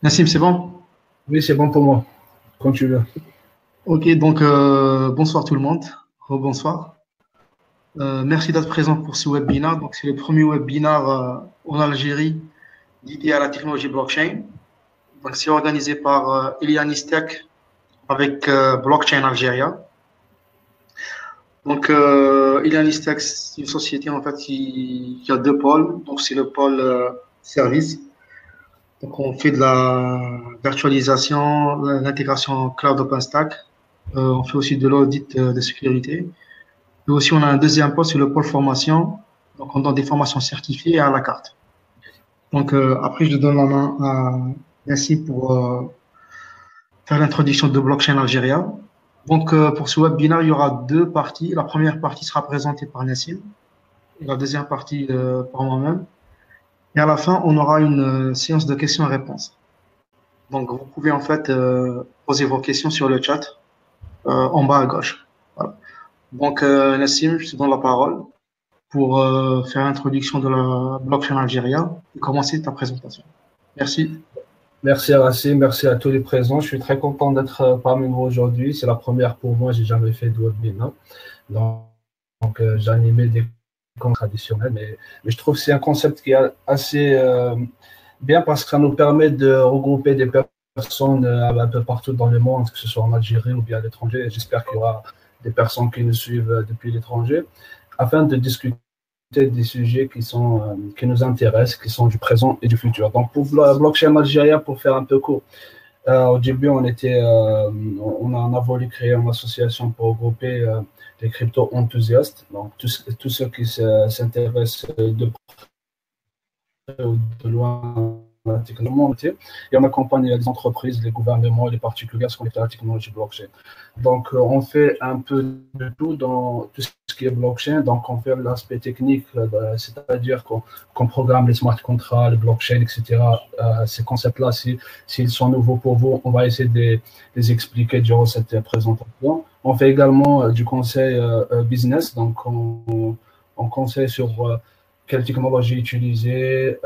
Nassim, c'est bon? Oui, c'est bon pour moi, quand tu veux. Ok, donc bonsoir tout le monde. Bonsoir. Merci d'être présent pour ce webinaire. Donc, c'est le premier webinaire en Algérie dédié à la technologie blockchain. Donc, c'est organisé par Elianis Tech avec Blockchain Algéria. Donc, Elianis Tech, c'est une société en fait qui a deux pôles. Donc, c'est le pôle service. Donc, on fait de la virtualisation, l'intégration cloud OpenStack. On fait aussi de l'audit de sécurité. Et aussi, on a un deuxième pôle, c'est le pôle formation. Donc, on donne des formations certifiées à la carte. Donc, après, je donne la main à Nassim pour faire l'introduction de Blockchain Algéria. Donc, pour ce webinaire, il y aura deux parties. La première partie sera présentée par Nassim et la deuxième partie par moi-même. Et à la fin, on aura une séance de questions et réponses. Donc, vous pouvez en fait poser vos questions sur le chat en bas à gauche. Voilà. Donc, Nassim, je te donne la parole pour faire l'introduction de la blockchain Algéria et commencer ta présentation. Merci. Merci à Racine, merci à tous les présents. Je suis très content d'être parmi vous aujourd'hui. C'est la première pour moi, j'ai jamais fait de webinaire. Donc, j'ai animé des concepts traditionnels, mais je trouve que c'est un concept qui est assez bien parce que ça nous permet de regrouper des personnes un peu partout dans le monde, que ce soit en Algérie ou bien à l'étranger. J'espère qu'il y aura des personnes qui nous suivent depuis l'étranger, afin de discuter des sujets qui nous intéressent, qui sont du présent et du futur. Donc, pour Blockchain Algérie, pour faire un peu court, au début, on a voulu créer une association pour regrouper les crypto-enthousiastes, donc tous ceux qui s'intéressent de près ou de loin à la technologie, et on accompagne les entreprises, les gouvernements, les particuliers sur la technologie blockchain. Donc, on fait un peu de tout dans tout ce qui est blockchain. Donc, on fait l'aspect technique, c'est-à-dire qu'on programme les smart contracts, les blockchain, etc. Ces concepts-là, s'ils sont nouveaux pour vous, on va essayer de les expliquer durant cette présentation. On fait également du conseil business. Donc, on conseille sur quelle technologie utiliser,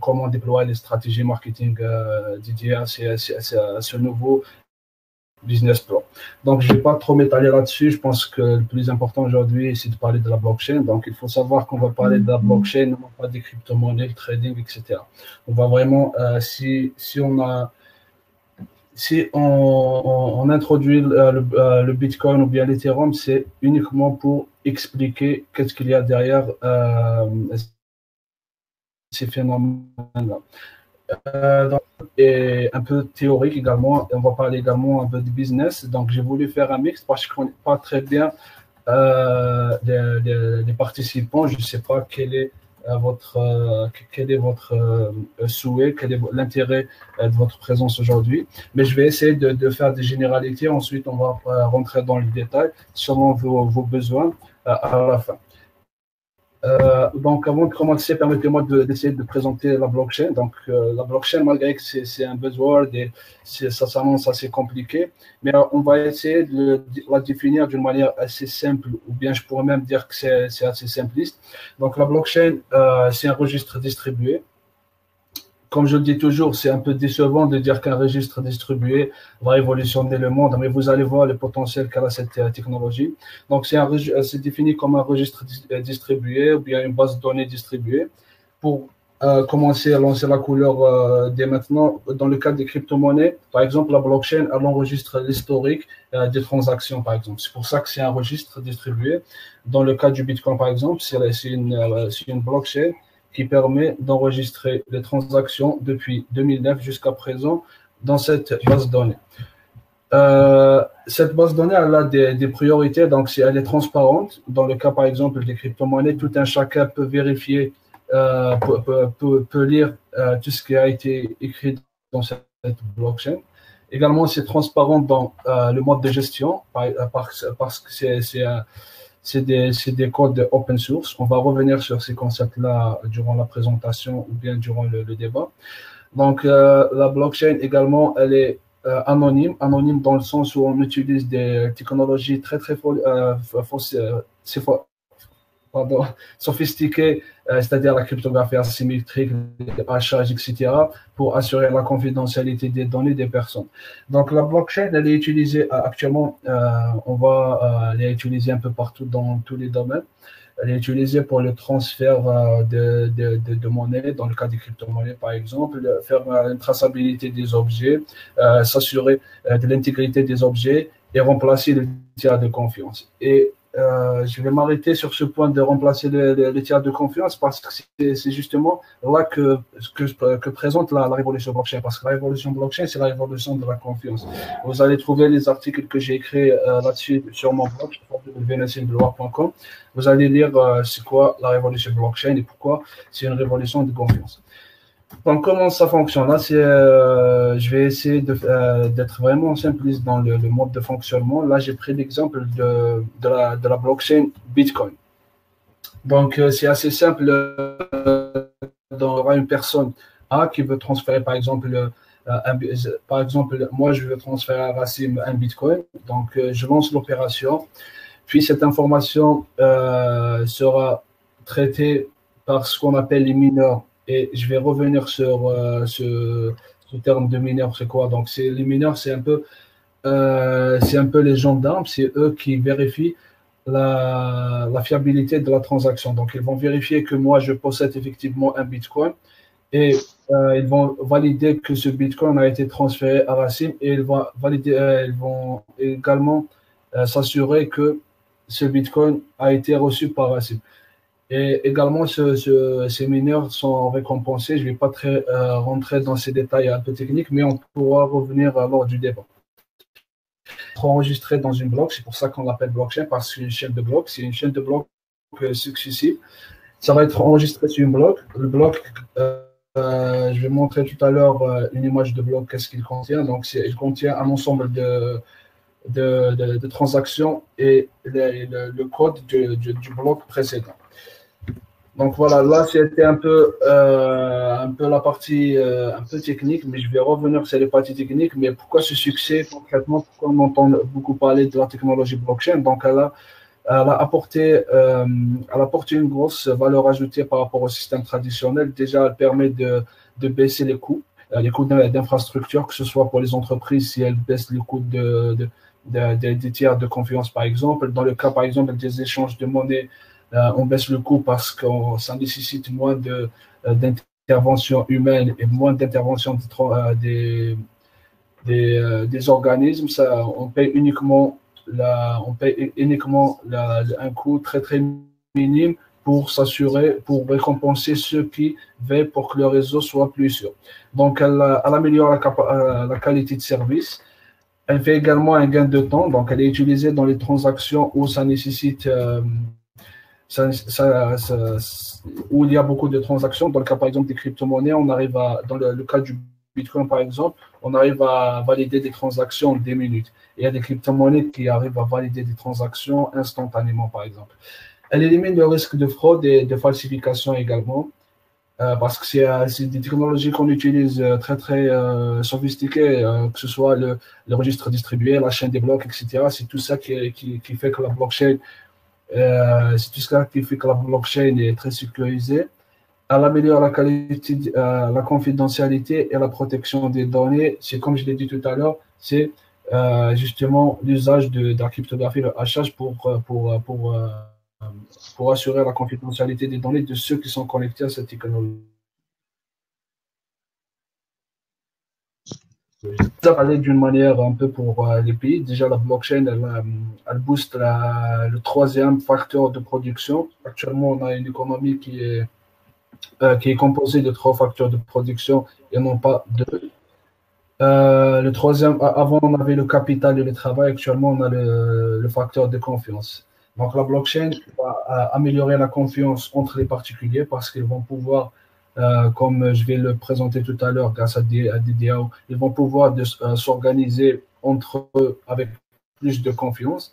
comment déployer les stratégies marketing dédiées à ce nouveau business plan. Donc, je ne vais pas trop m'étaler là-dessus. Je pense que le plus important aujourd'hui, c'est de parler de la blockchain. Donc, il faut savoir qu'on va parler de la blockchain, non pas des crypto-monnaies, le trading, etc. On va vraiment, si on introduit le Bitcoin ou bien l'Ethereum, c'est uniquement pour expliquer qu'est-ce qu'il y a derrière ces phénomènes-là. Et un peu théorique également. On va parler également un peu de business. Donc, j'ai voulu faire un mix parce que je ne connais pas très bien les participants. Je ne sais pas quel est votre souhait, quel est l'intérêt de votre présence aujourd'hui. Mais je vais essayer de faire des généralités. Ensuite, on va rentrer dans le détail selon vos besoins à la fin. Donc, avant de commencer, permettez-moi d'essayer de présenter la blockchain. Donc, la blockchain, malgré que c'est un buzzword et ça s'annonce assez compliqué, mais on va essayer de la définir d'une manière assez simple, ou bien je pourrais même dire que c'est assez simpliste. Donc, la blockchain, c'est un registre distribué. Comme je le dis toujours, c'est un peu décevant de dire qu'un registre distribué va révolutionner le monde, mais vous allez voir le potentiel qu'a cette technologie. Donc, c'est défini comme un registre distribué ou bien une base de données distribuée. Pour commencer à lancer la couleur dès maintenant, dans le cas des crypto-monnaies, par exemple, la blockchain, elle enregistre l'historique des transactions, par exemple. C'est pour ça que c'est un registre distribué. Dans le cas du Bitcoin, par exemple, c'est une blockchain qui permet d'enregistrer les transactions depuis 2009 jusqu'à présent dans cette base de données. Cette base de données, elle a des priorités, donc elle est transparente. Dans le cas, par exemple, des crypto-monnaies, tout un chacun peut vérifier, peut lire tout ce qui a été écrit dans cette blockchain. Également, c'est transparent dans le mode de gestion, parce que c'est des codes open source. On va revenir sur ces concepts-là durant la présentation ou bien durant le débat. Donc, la blockchain également, elle est anonyme dans le sens où on utilise des technologies très, très sophistiquées, c'est-à-dire la cryptographie asymétrique, les hashages, etc., pour assurer la confidentialité des données des personnes. Donc, la blockchain, elle est utilisée actuellement, on va l'utiliser un peu partout dans tous les domaines. Elle est utilisée pour le transfert de monnaie, dans le cas des crypto-monnaies par exemple, faire une traçabilité des objets, s'assurer de l'intégrité des objets et remplacer le tiers de confiance. Et je vais m'arrêter sur ce point de remplacer le tiers de confiance parce que c'est justement là que présente la révolution blockchain. Parce que la révolution blockchain, c'est la révolution de la confiance. Vous allez trouver les articles que j'ai écrits là-dessus sur mon blog, www.nassimdeloire.com. Vous allez lire c'est quoi la révolution blockchain et pourquoi c'est une révolution de confiance. Donc, comment ça fonctionne? Là, je vais essayer d'être vraiment simpliste dans le mode de fonctionnement. Là, j'ai pris l'exemple de la blockchain Bitcoin. Donc, c'est assez simple. Il y aura une personne A qui veut transférer, par exemple, moi, je veux transférer à Rassim un Bitcoin. Donc, je lance l'opération. Puis, cette information sera traitée par ce qu'on appelle les mineurs. Et je vais revenir sur ce terme de mineur, c'est quoi? Donc, les mineurs, c'est un peu les gendarmes, c'est eux qui vérifient la fiabilité de la transaction. Donc, ils vont vérifier que moi, je possède effectivement un Bitcoin et ils vont valider que ce Bitcoin a été transféré à Rassim et ils vont également s'assurer que ce Bitcoin a été reçu par Rassim. Et également, ces mineurs sont récompensés. Je ne vais pas rentrer dans ces détails un peu techniques, mais on pourra revenir lors du débat. Enregistré dans une bloc, c'est pour ça qu'on l'appelle blockchain, parce que c'est une chaîne de blocs, c'est une chaîne de blocs successive. Ça va être enregistré sur une bloc. Le bloc, je vais montrer tout à l'heure une image de bloc, qu'est-ce qu'il contient. Donc, il contient un ensemble de transactions et le code du bloc précédent. Donc voilà, là c'était un peu la partie un peu technique, mais je vais revenir sur les parties techniques. Mais pourquoi ce succès concrètement? Pourquoi on entend beaucoup parler de la technologie blockchain? Donc elle a apporté une grosse valeur ajoutée par rapport au système traditionnel. Déjà, elle permet de baisser les coûts d'infrastructure, que ce soit pour les entreprises si elles baissent les coûts des tiers de confiance par exemple. Dans le cas par exemple des échanges de monnaie, on baisse le coût parce que ça nécessite moins d'intervention humaine et moins d'intervention des organismes. On paye uniquement un coût très très minime pour récompenser ceux qui veillent pour que le réseau soit plus sûr. Donc, elle améliore la qualité de service. Elle fait également un gain de temps. Donc, elle est utilisée dans les transactions où ça nécessite où il y a beaucoup de transactions. Dans le cas, par exemple, des crypto-monnaies, dans le cas du Bitcoin, par exemple, on arrive à valider des transactions en 10 minutes. Et il y a des crypto-monnaies qui arrivent à valider des transactions instantanément, par exemple. Elle élimine le risque de fraude et de falsification également, parce que c'est des technologies qu'on utilise très, très sophistiquées, que ce soit le registre distribué, la chaîne des blocs, etc. C'est tout ça qui fait que la blockchain est très sécurisée. Elle améliore la qualité, la confidentialité et la protection des données. C'est comme je l'ai dit tout à l'heure, c'est justement l'usage de la cryptographie, le hachage pour assurer la confidentialité des données de ceux qui sont connectés à cette technologie. Ça va aller d'une manière un peu pour les pays. Déjà, la blockchain, elle booste le troisième facteur de production. Actuellement, on a une économie qui est composée de 3 facteurs de production et non pas 2. Le troisième, avant, on avait le capital et le travail. Actuellement, on a le facteur de confiance. Donc, la blockchain va améliorer la confiance entre les particuliers parce qu'ils vont pouvoir, comme je vais le présenter tout à l'heure grâce à des DAO, ils vont pouvoir s'organiser entre eux avec plus de confiance.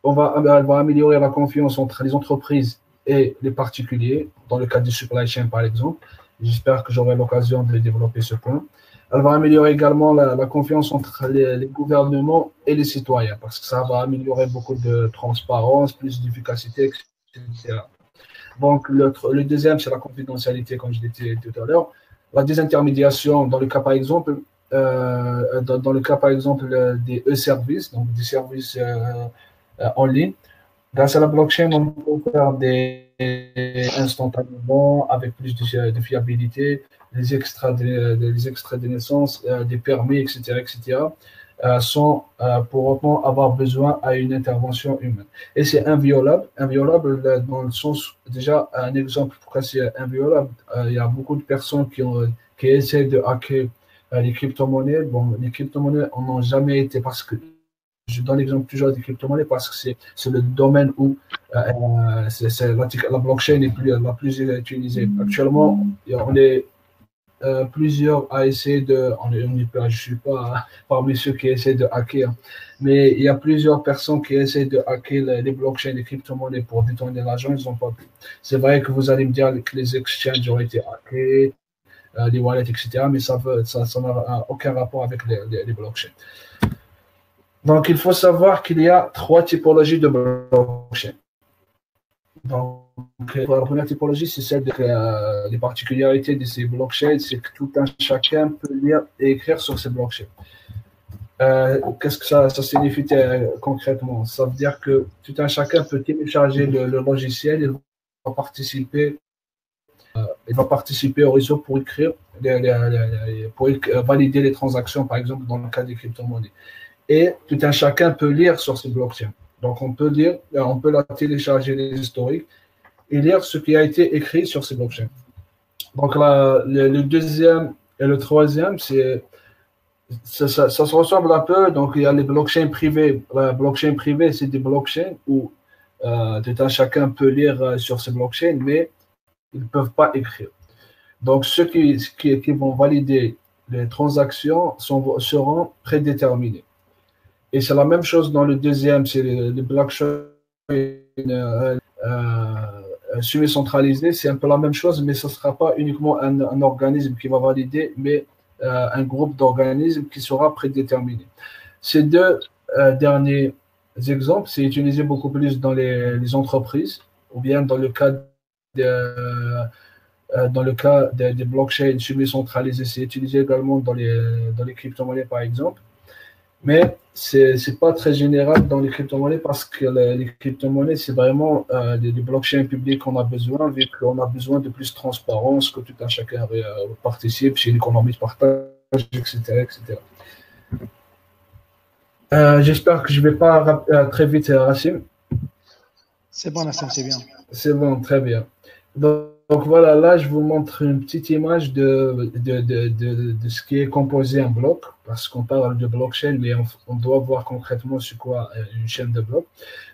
elle va améliorer la confiance entre les entreprises et les particuliers, dans le cas du supply chain par exemple. J'espère que j'aurai l'occasion de développer ce point. Elle va améliorer également la confiance entre les gouvernements et les citoyens, parce que ça va améliorer beaucoup de transparence, plus d'efficacité, etc. Donc, le deuxième, c'est la confidentialité, comme je l'ai dit tout à l'heure. La désintermédiation, dans le cas, par exemple, des e-services, donc des services en ligne. Grâce à la blockchain, on peut faire des instantanément, avec plus de fiabilité, les extraits de naissance, des permis, etc., sans pour autant avoir besoin à une intervention humaine. Et c'est inviolable dans le sens, déjà, un exemple pourquoi c'est inviolable, il y a beaucoup de personnes qui essaient de hacker les crypto-monnaies. Bon, les crypto-monnaies n'ont jamais été, parce que je donne l'exemple toujours des crypto-monnaies parce que c'est le domaine où la blockchain est la plus utilisée. Actuellement, on est plusieurs à essayer je ne suis pas parmi ceux qui essaient de hacker, mais il y a plusieurs personnes qui essaient de hacker les blockchains, les crypto-monnaies pour détourner l'argent, ils n'ont pas pu. C'est vrai que vous allez me dire que les exchanges ont été hackés, les wallets, etc., mais ça n'a aucun rapport avec les blockchains. Donc, il faut savoir qu'il y a 3 typologies de blockchain. Donc, la première typologie, c'est celle des particularités de ces blockchains, c'est que tout un chacun peut lire et écrire sur ces blockchains. Qu'est-ce que ça signifie concrètement? Ça veut dire que tout un chacun peut télécharger le logiciel, il va participer au réseau pour écrire, pour valider les transactions, par exemple, dans le cas des crypto-monnaies. Et tout un chacun peut lire sur ces blockchains. Donc, on peut la télécharger les historiques et lire ce qui a été écrit sur ces blockchains. Donc, le deuxième et le troisième, ça se ressemble un peu. Donc, il y a les blockchains privés. La blockchain privée, c'est des blockchains où tout un chacun peut lire sur ces blockchains, mais ils ne peuvent pas écrire. Donc, ceux qui vont valider les transactions seront prédéterminés. Et c'est la même chose dans le deuxième, c'est le blockchain semi-centralisé, c'est un peu la même chose, mais ce ne sera pas uniquement un organisme qui va valider, mais un groupe d'organismes qui sera prédéterminé. Ces deux derniers exemples, c'est utilisé beaucoup plus dans les entreprises, ou bien dans le cas des blockchains semi-centralisés, c'est utilisé également dans les crypto-monnaies, par exemple. Mais ce n'est pas très général dans les crypto-monnaies parce que les crypto-monnaies, c'est vraiment des blockchains publics qu'on a besoin, vu qu'on a besoin de plus de transparence, que tout un chacun participe, c'est une économie de partage, etc. etc. J'espère que je ne vais pas très vite, Racine. C'est bon, Nassim, c'est bien. C'est bon, très bien. Donc voilà, là, je vous montre une petite image de ce qui est composé un bloc, parce qu'on parle de blockchain, mais on doit voir concrètement sur quoi une chaîne de blocs.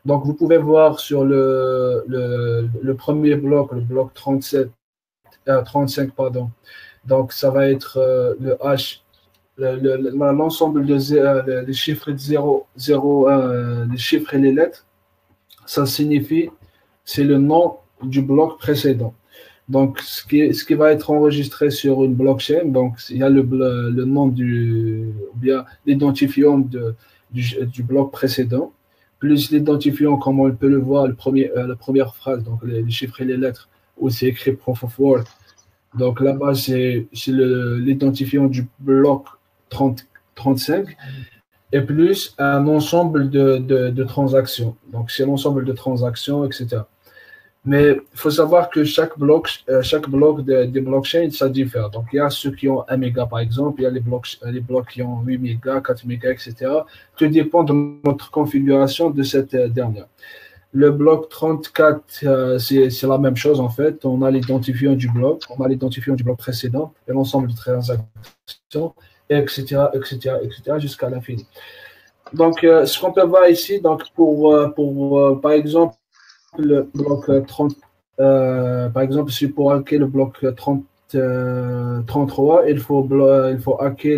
Donc, vous pouvez voir sur le premier bloc, le bloc 35, pardon. Donc, ça va être le H, l'ensemble des chiffres de 0, 1, les chiffres et les lettres. Ça signifie, c'est le nom du bloc précédent. Donc, ce qui va être enregistré sur une blockchain, donc il y a le nom ou bien l'identifiant du bloc précédent, plus l'identifiant, comme on peut le voir, la première phrase, donc les chiffres et les lettres, où c'est écrit proof of work. Donc là-bas, c'est l'identifiant du bloc 35, et plus un ensemble de transactions. Donc, c'est l'ensemble de transactions, etc. Mais il faut savoir que chaque bloc des blockchains, ça diffère. Donc, il y a ceux qui ont 1 méga, par exemple, il y a les blocs qui ont 8 mégas, 4 mégas, etc. Tout dépend de notre configuration de cette dernière. Le bloc 34, c'est la même chose, en fait. On a l'identifiant du bloc, précédent et l'ensemble de transactions, etc., jusqu'à l'infini. Donc, ce qu'on peut voir ici, donc par exemple, le bloc 30, par exemple, si pour hacker le bloc 33, il faut hacker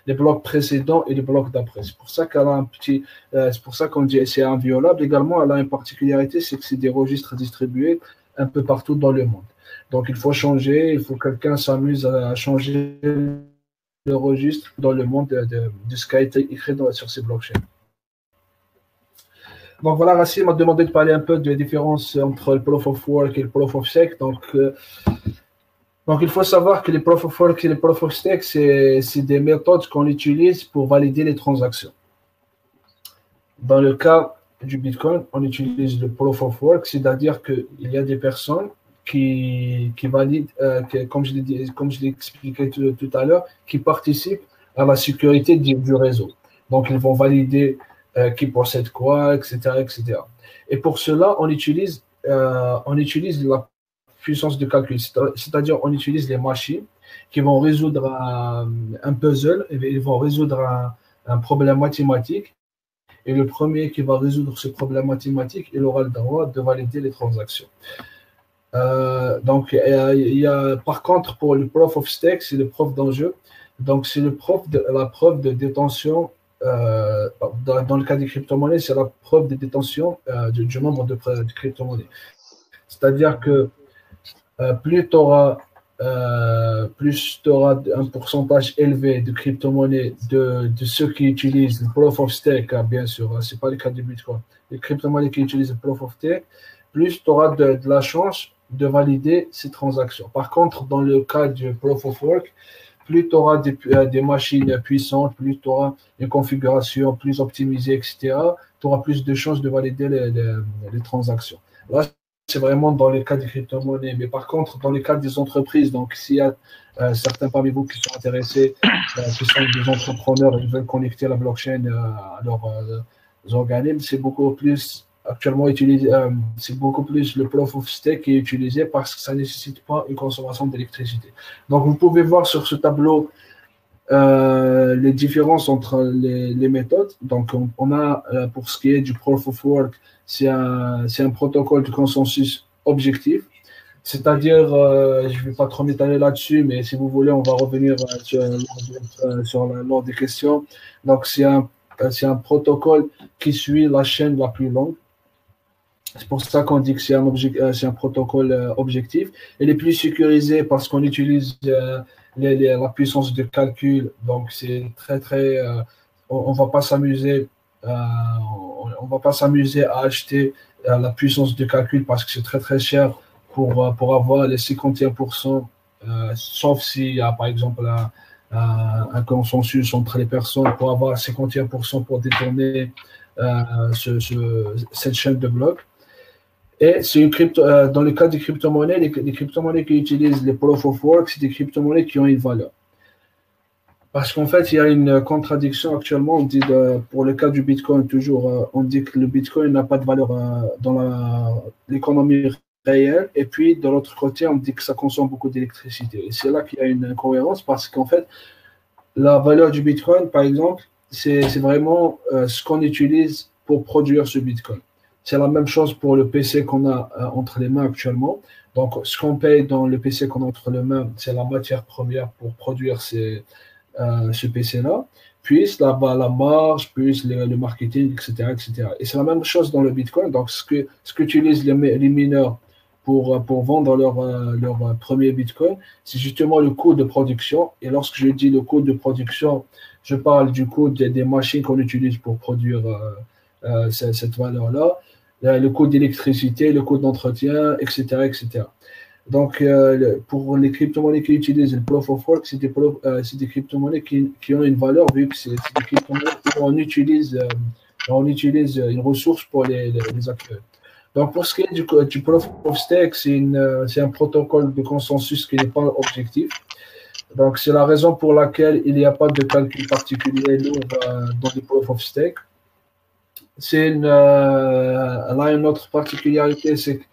les blocs précédents et les blocs d'après. C'est pour ça qu'elle a c'est pour ça qu'on dit c'est inviolable. Également, elle a une particularité, c'est que c'est des registres distribués un peu partout dans le monde. Donc, il faut que quelqu'un s'amuse à changer le registre dans le monde de ce qui a été écrit sur ces blockchains. Donc voilà, Racine m'a demandé de parler un peu de la différence entre le Proof of Work et le Proof of Stake. Donc il faut savoir que les Proof of Work et les Proof of Stake, c'est des méthodes qu'on utilise pour valider les transactions. Dans le cas du Bitcoin, on utilise le Proof of Work, c'est-à-dire qu'il y a des personnes qui valident, comme je l'ai expliqué tout à l'heure, qui participent à la sécurité du réseau. Donc, ils vont valider qui possède quoi, etc., etc. Et pour cela, on utilise la puissance de calcul, c'est-à-dire on utilise les machines qui vont résoudre un puzzle, et ils vont résoudre un problème mathématique, et le premier qui va résoudre ce problème mathématique, il aura le droit de valider les transactions. Donc, par contre, pour le Proof of Stake, c'est le preuve d'enjeu. Donc, c'est la preuve de détention. Dans le cas des crypto-monnaies, c'est la preuve de détention du nombre de crypto-monnaies. C'est-à-dire que plus tu auras un pourcentage élevé de crypto-monnaies de ceux qui utilisent le Proof of Stake, bien sûr, c'est pas le cas du Bitcoin, les crypto-monnaies qui utilisent le Proof of Stake, plus tu auras de la chance de valider ces transactions. Par contre, dans le cas du Proof of Work, plus tu auras des machines puissantes, plus tu auras une configuration plus optimisée, etc., tu auras plus de chances de valider les transactions. Là, c'est vraiment dans le cas des crypto-monnaies. Mais par contre, dans le cas des entreprises, donc s'il y a certains parmi vous qui sont intéressés, qui sont des entrepreneurs et qui veulent connecter la blockchain à leurs organismes, c'est beaucoup plus actuellement utilisé, c'est beaucoup plus le Proof of Stake qui est utilisé parce que ça ne nécessite pas une consommation d'électricité. Donc, vous pouvez voir sur ce tableau les différences entre les méthodes. Donc, on a, pour ce qui est du Proof of Work, c'est un protocole de consensus objectif. C'est-à-dire, je ne vais pas trop m'étaler là-dessus, mais si vous voulez, on va revenir lors des questions. Donc, c'est un protocole qui suit la chaîne la plus longue. C'est pour ça qu'on dit que c'est un protocole objectif. Il est plus sécurisé parce qu'on utilise la puissance de calcul. Donc, c'est très. On va pas s'amuser. On va pas s'amuser à acheter la puissance de calcul parce que c'est très cher pour avoir les 51%, sauf s'il y a par exemple un consensus entre les personnes pour avoir 51% pour détourner cette chaîne de blocs. Et c'est dans le cas des crypto-monnaies, les crypto-monnaies qui utilisent les Proof of Work, c'est des crypto-monnaies qui ont une valeur. Parce qu'en fait, il y a une contradiction actuellement. On dit pour le cas du Bitcoin, toujours, on dit que le Bitcoin n'a pas de valeur dans l'économie réelle. Et puis, de l'autre côté, on dit que ça consomme beaucoup d'électricité. Et c'est là qu'il y a une incohérence parce qu'en fait, la valeur du Bitcoin, par exemple, c'est vraiment ce qu'on utilise pour produire ce Bitcoin. C'est la même chose pour le PC qu'on a entre les mains actuellement. Donc, ce qu'on paye dans le PC qu'on a entre les mains, c'est la matière première pour produire ce PC-là, puis la marge, puis le marketing, etc., etc. Et c'est la même chose dans le Bitcoin. Donc, ce qu'utilisent les mineurs pour vendre leur premier Bitcoin, c'est justement le coût de production. Et lorsque je dis le coût de production, je parle du coût des machines qu'on utilise pour produire cette valeur-là, le coût d'électricité, le coût d'entretien, etc., etc. Donc, pour les crypto-monnaies qui utilisent le Proof of Work, c'est des crypto-monnaies qui ont une valeur, vu que c'est des crypto-monnaies où on utilise une ressource pour les accueillir. Donc, pour ce qui est du Proof of Stake, c'est un protocole de consensus qui n'est pas objectif. Donc, c'est la raison pour laquelle il n'y a pas de calcul particulier dans le Proof of Stake. Là, une autre particularité, c'est que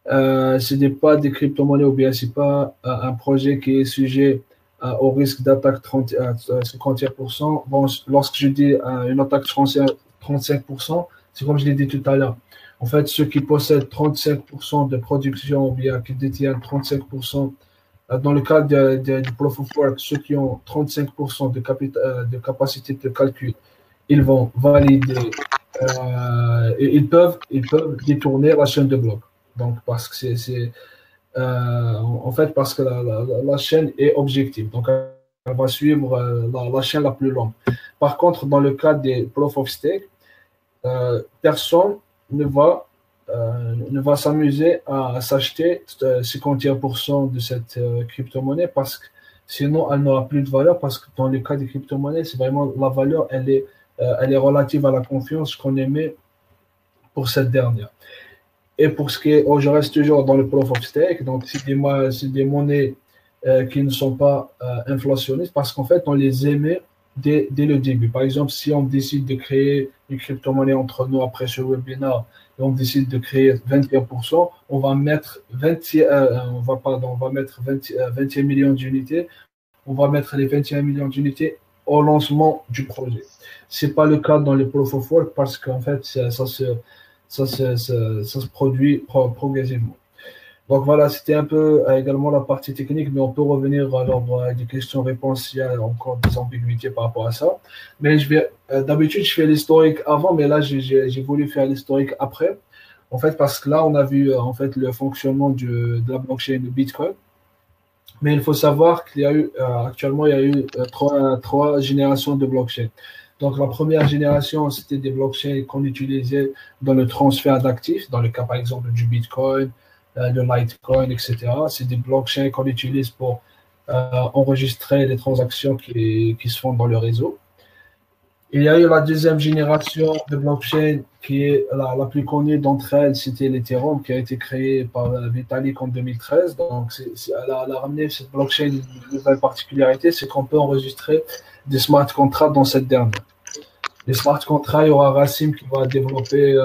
ce n'est pas des crypto-monnaies ou bien ce n'est pas un projet qui est sujet au risque d'attaque 51%. Bon, lorsque je dis une attaque 35%, c'est comme je l'ai dit tout à l'heure. En fait, ceux qui possèdent 35% de production ou bien qui détiennent 35% Dans le cas du Proof of Work, ceux qui ont 35% de capacité de calcul, ils vont valider, et ils peuvent détourner la chaîne de blocs. Donc, parce que en fait, parce que la chaîne est objective. Donc, elle va suivre la chaîne la plus longue. Par contre, dans le cas des Proof of Stake, personne ne va s'amuser à s'acheter 51% de cette crypto-monnaie parce que sinon elle n'aura plus de valeur parce que dans le cas des crypto-monnaies, c'est vraiment la valeur, elle est relative à la confiance qu'on émet pour cette dernière. Et pour ce qui est, je reste toujours dans le proof of stake, donc c'est des monnaies qui ne sont pas inflationnistes parce qu'en fait on les émet dès le début. Par exemple, si on décide de créer une crypto-monnaie entre nous après ce webinaire et on décide de créer 21%, on va mettre 21 millions d'unités. On va mettre les 21 millions d'unités au lancement du projet. C'est pas le cas dans les proof of work parce qu'en fait, ça se produit progressivement. Donc voilà, c'était un peu également la partie technique, mais on peut revenir à des questions-réponses s'il y a encore des ambiguïtés par rapport à ça. Mais d'habitude, je fais l'historique avant, mais là, j'ai voulu faire l'historique après. En fait, parce que là, on a vu en fait le fonctionnement de la blockchain de Bitcoin. Mais il faut savoir qu'il y a eu actuellement il y a eu trois générations de blockchain. Donc la première génération, c'était des blockchains qu'on utilisait dans le transfert d'actifs, dans le cas par exemple du Bitcoin, le Litecoin, etc. C'est des blockchains qu'on utilise pour enregistrer les transactions qui se font dans le réseau. Il y a eu la deuxième génération de blockchain qui est la plus connue d'entre elles, c'était l'Ethereum qui a été créé par Vitalik en 2013. Donc, elle a ramené cette blockchain une nouvelle particularité, c'est qu'on peut enregistrer des smart contracts dans cette dernière. Les smart contracts, il y aura Rassim qui va développer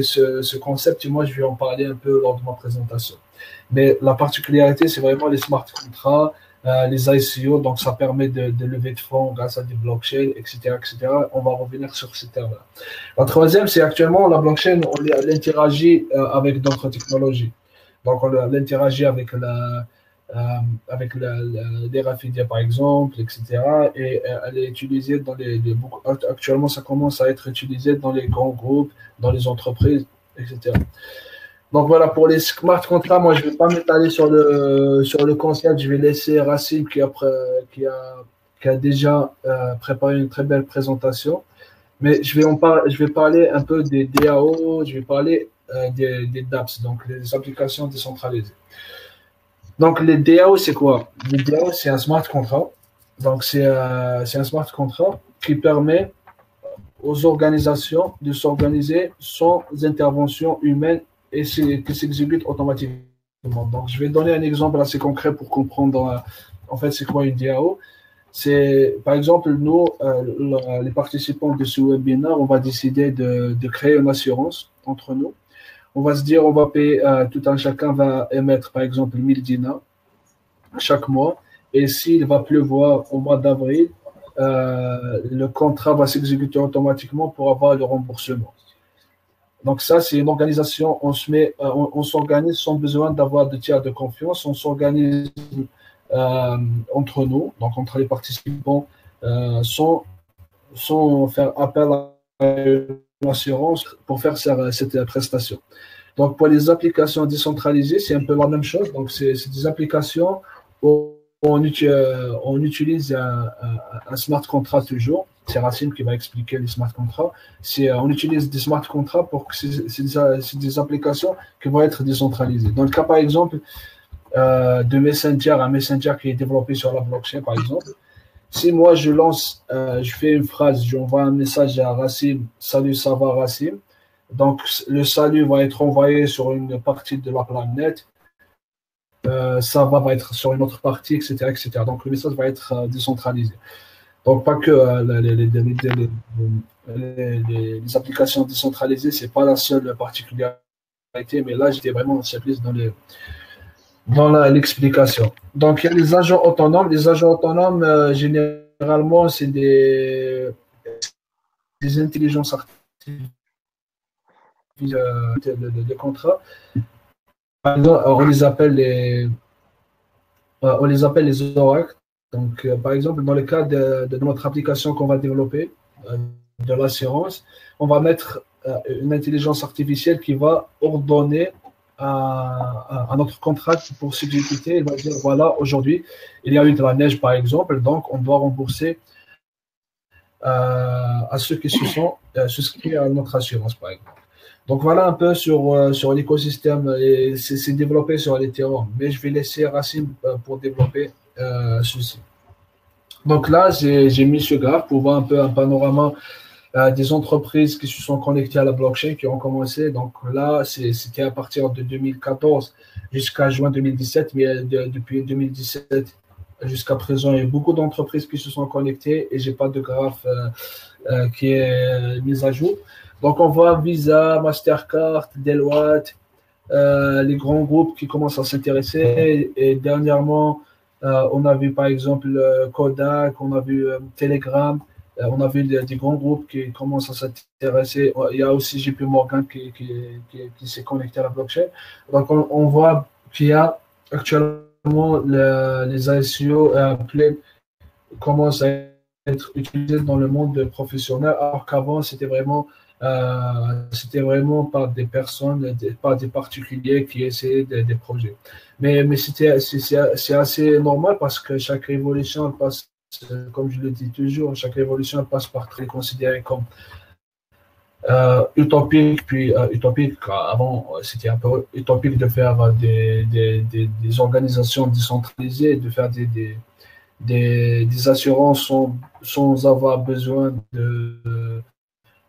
ce concept et moi je vais en parler un peu lors de ma présentation. Mais la particularité, c'est vraiment les smart contracts, les ICO, donc ça permet de lever de fonds grâce à des blockchains, etc., etc. On va revenir sur ces termes-là. La troisième, c'est actuellement la blockchain, elle interagit avec d'autres technologies. Donc on interagit avec les RFID par exemple, etc. Et elle est utilisée actuellement, ça commence à être utilisé dans les grands groupes, dans les entreprises, etc. Donc voilà, pour les smart contracts, moi je ne vais pas m'étaler sur le concept, je vais laisser Racine qui a déjà préparé une très belle présentation. Mais je vais parler un peu des DAO, je vais parler des dApps, donc les applications décentralisées. Donc les DAO, c'est quoi? Les DAO, c'est un smart contract. Donc c'est un smart contract qui permet aux organisations de s'organiser sans intervention humaine et qui s'exécute automatiquement. Donc, je vais donner un exemple assez concret pour comprendre en fait c'est quoi une DAO. C'est, par exemple, nous, les participants de ce webinaire, on va décider de créer une assurance entre nous. On va se dire, on va payer, tout un chacun va émettre, par exemple, 1000 dinars chaque mois. Et s'il va pleuvoir au mois d'avril, le contrat va s'exécuter automatiquement pour avoir le remboursement. Donc ça, c'est une organisation, on s'organise sans besoin d'avoir de tiers de confiance, on s'organise entre nous, donc entre les participants, sans faire appel à une assurance pour faire cette prestation. Donc pour les applications décentralisées, c'est un peu la même chose. Donc c'est des applications où on utilise un smart contract toujours. C'est Racine qui va expliquer les smart contracts. On utilise des smart contracts pour que c'est des applications qui vont être décentralisées. Dans le cas, par exemple, de Messenger, un Messenger qui est développé sur la blockchain, par exemple, si moi je fais une phrase, j'envoie un message à Racine, salut, ça va Racine. Donc le salut va être envoyé sur une partie de la planète. Ça va être sur une autre partie, etc., etc. Donc le message va être décentralisé. Donc, pas que les applications décentralisées, ce n'est pas la seule particularité, mais là, j'étais vraiment simpliste dans l'explication. Donc, il y a les agents autonomes. Les agents autonomes, généralement, c'est des intelligences artificielles de contrats par exemple, on les appelle les oracles. Donc, par exemple, dans le cas de notre application qu'on va développer, de l'assurance, on va mettre une intelligence artificielle qui va ordonner à notre contrat pour s'exécuter. Il va dire, voilà, aujourd'hui, il y a eu de la neige, par exemple, donc on doit rembourser à ceux qui se sont souscrits à notre assurance, par exemple. Donc voilà un peu sur l'écosystème, et c'est développé sur l'Ethereum, mais je vais laisser Racine pour développer ceci. Donc là, j'ai mis ce graphe pour voir un peu un panorama des entreprises qui se sont connectées à la blockchain, qui ont commencé. Donc là, c'était à partir de 2014 jusqu'à juin 2017, mais depuis 2017 jusqu'à présent, il y a beaucoup d'entreprises qui se sont connectées et j'ai pas de graphe qui est mis à jour. Donc on voit Visa, Mastercard, Deloitte, les grands groupes qui commencent à s'intéresser. Et dernièrement, on a vu par exemple Kodak, on a vu Telegram, on a vu des grands groupes qui commencent à s'intéresser. Il y a aussi JP Morgan qui s'est connecté à la blockchain. Donc on voit qu'il y a actuellement les ICO commencent à être utilisés dans le monde professionnel, alors qu'avant c'était vraiment par des personnes, par des particuliers qui essayaient des projets. Mais c'est assez normal parce que chaque révolution passe, comme je le dis toujours, chaque révolution passe par être considérée comme utopique, puis utopique. Avant, c'était un peu utopique de faire des organisations décentralisées, de faire des assurances sans avoir besoin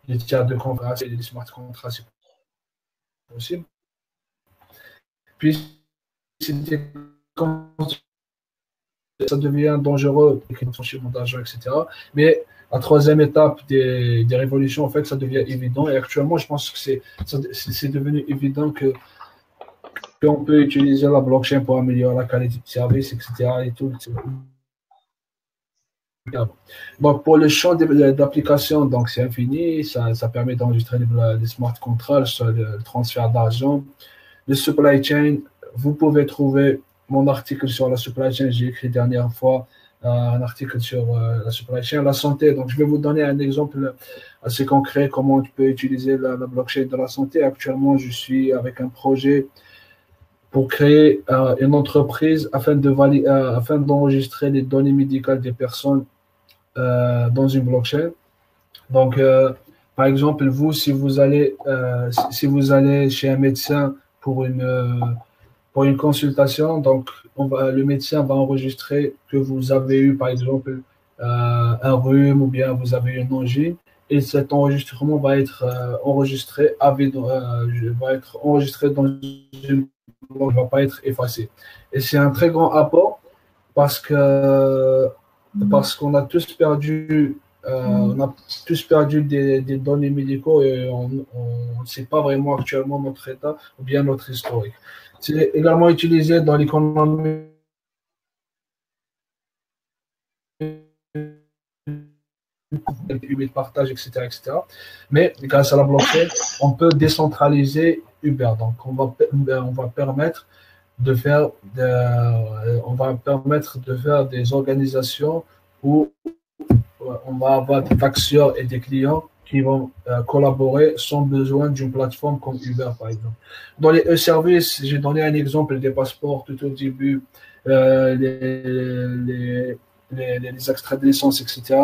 des tiers de contrat et des smart contracts, c'est possible. Puis, quand ça devient dangereux, blanchiment d'argent, etc. Mais la troisième étape des révolutions, en fait, ça devient évident. Et actuellement, je pense que c'est devenu évident qu'on peut utiliser la blockchain pour améliorer la qualité de service, etc. Et tout. Donc, pour le champ d'application, donc c'est infini, ça permet d'enregistrer des smart contracts, le transfert d'argent, le supply chain. Vous pouvez trouver mon article sur la supply chain, j'ai écrit dernière fois un article sur la supply chain, la santé. Donc, je vais vous donner un exemple assez concret comment tu peux utiliser la blockchain de la santé. Actuellement, je suis avec un projet pour créer une entreprise afin d'enregistrer les données médicales des personnes dans une blockchain. Donc, par exemple, vous, si vous allez chez un médecin pour une consultation, donc le médecin va enregistrer que vous avez eu, par exemple, un rhume ou bien vous avez eu une angine, et cet enregistrement va être enregistré dans une blockchain, ne va pas être effacé. Et c'est un très grand apport parce qu'on a tous perdu des données médicaux et on ne sait pas vraiment actuellement notre état ou bien notre historique. C'est également utilisé dans l'économie de partage, etc., etc. Mais grâce à la blockchain, on peut décentraliser Uber. Donc, on va permettre de faire des organisations où on va avoir des acteurs et des clients qui vont collaborer sans besoin d'une plateforme comme Uber, par exemple. Dans les e-services, j'ai donné un exemple des passeports tout au début, les extraits de licence, etc.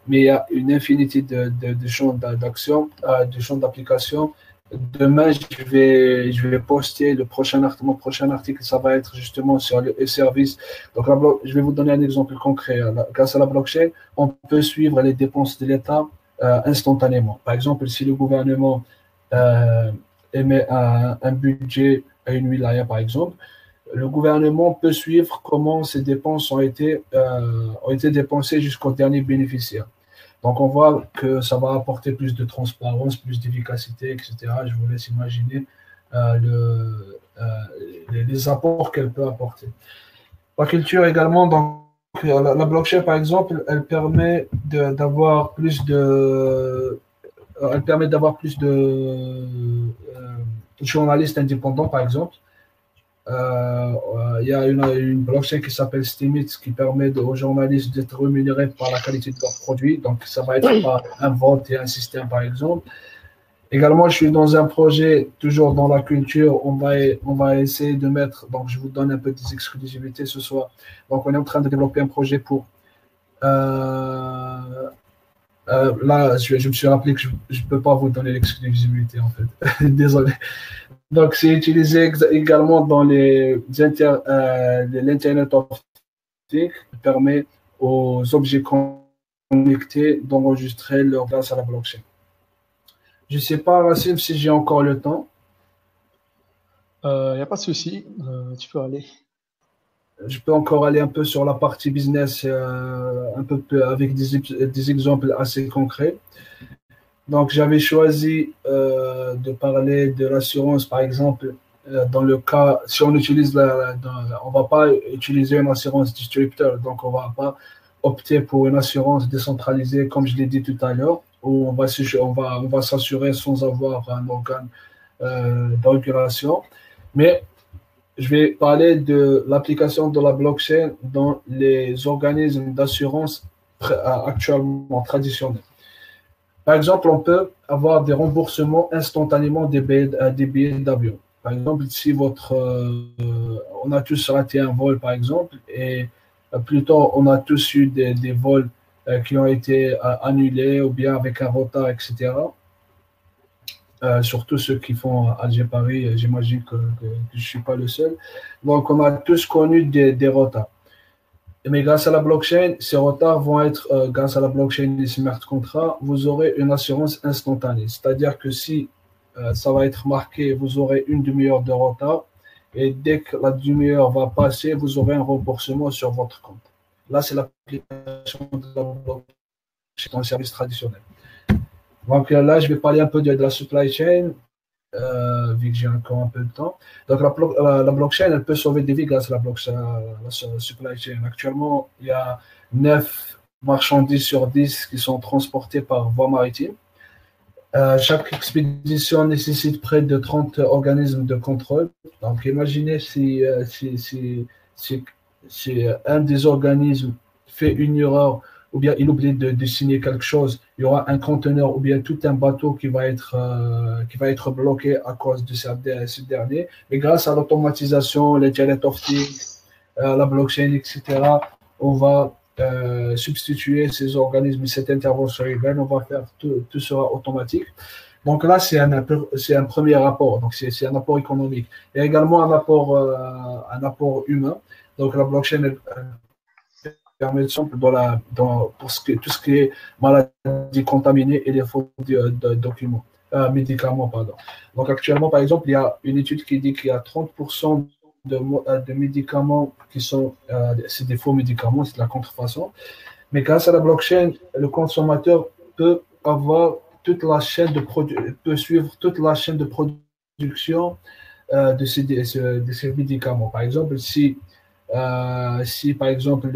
Mais il y a une infinité de champs d'action, de champs d'application. Demain, je vais poster mon prochain article, ça va être justement sur les services. Donc, je vais vous donner un exemple concret. Grâce à la blockchain, on peut suivre les dépenses de l'État instantanément. Par exemple, si le gouvernement émet un budget à une wilaya, par exemple, le gouvernement peut suivre comment ces dépenses ont été dépensées jusqu'au dernier bénéficiaire. Donc, on voit que ça va apporter plus de transparence, plus d'efficacité, etc. Je vous laisse imaginer les apports qu'elle peut apporter. La culture également, donc, la blockchain, par exemple, elle permet d'avoir plus de journalistes indépendants, par exemple. Il y a une blockchain qui s'appelle Steemit qui permet aux journalistes d'être rémunérés par la qualité de leurs produits. Donc, ça va être par un vote et un système, par exemple. Également, je suis dans un projet, toujours dans la culture, on va essayer de mettre, donc je vous donne un peu des exclusivités ce soir. Donc, on est en train de développer un projet pour, là, je me suis rappelé que je ne peux pas vous donner l'exclusivité, en fait. Désolé. Donc, c'est utilisé également dans l'Internet of Things, qui permet aux objets connectés d'enregistrer leur grâce à la blockchain. Je ne sais pas, Racine, si j'ai encore le temps. Il n'y a pas de souci, tu peux aller. Je peux encore aller un peu sur la partie business, un peu avec des exemples assez concrets. Donc, j'avais choisi de parler de l'assurance, par exemple, dans le cas, si on utilise on ne va pas utiliser une assurance distributeur, donc on ne va pas opter pour une assurance décentralisée, comme je l'ai dit tout à l'heure, où on va s'assurer sans avoir un organe de régulation. Mais je vais parler de l'application de la blockchain dans les organismes d'assurance actuellement traditionnels. Par exemple, on peut avoir des remboursements instantanément des billets d'avion. Par exemple, si on a tous raté un vol, par exemple, et plutôt on a tous eu des vols qui ont été annulés ou bien avec un retard, etc. Surtout ceux qui font Alger-Paris, j'imagine que je ne suis pas le seul. Donc, on a tous connu des retards. Mais grâce à la blockchain, ces retards vont être, grâce à la blockchain des smart contracts, vous aurez une assurance instantanée. C'est-à-dire que si ça va être marqué, vous aurez une demi-heure de retard, et dès que la demi-heure va passer, vous aurez un remboursement sur votre compte. Là, c'est l'application de la blockchain dans le service traditionnel. Donc là, je vais parler un peu de la supply chain, vu que j'ai encore un peu de temps. Donc la blockchain, elle peut sauver des vies grâce à la supply chain. Actuellement, il y a 9 marchandises sur 10 qui sont transportées par voie maritime. Chaque expédition nécessite près de 30 organismes de contrôle. Donc imaginez si un des organismes fait une erreur ou bien il oublie de signer quelque chose, il y aura un conteneur ou bien tout un bateau qui va être bloqué à cause de ce dernier. Mais grâce à l'automatisation, l'Internet of Things, la blockchain, etc., on va substituer ces organismes, cette intervention humaine, on va faire tout sera automatique. Donc là, c'est un premier apport, donc c'est un apport économique. Il y a également un apport humain. Donc la blockchain permet de simple pour tout ce qui est maladie contaminée et les faux médicaments, pardon. Donc actuellement, par exemple, il y a une étude qui dit qu'il y a 30% de médicaments qui sont c'est des faux médicaments, c'est de la contrefaçon. Mais grâce à la blockchain, le consommateur peut avoir toute la chaîne peut suivre toute la chaîne de production de ces médicaments. Par exemple, si par exemple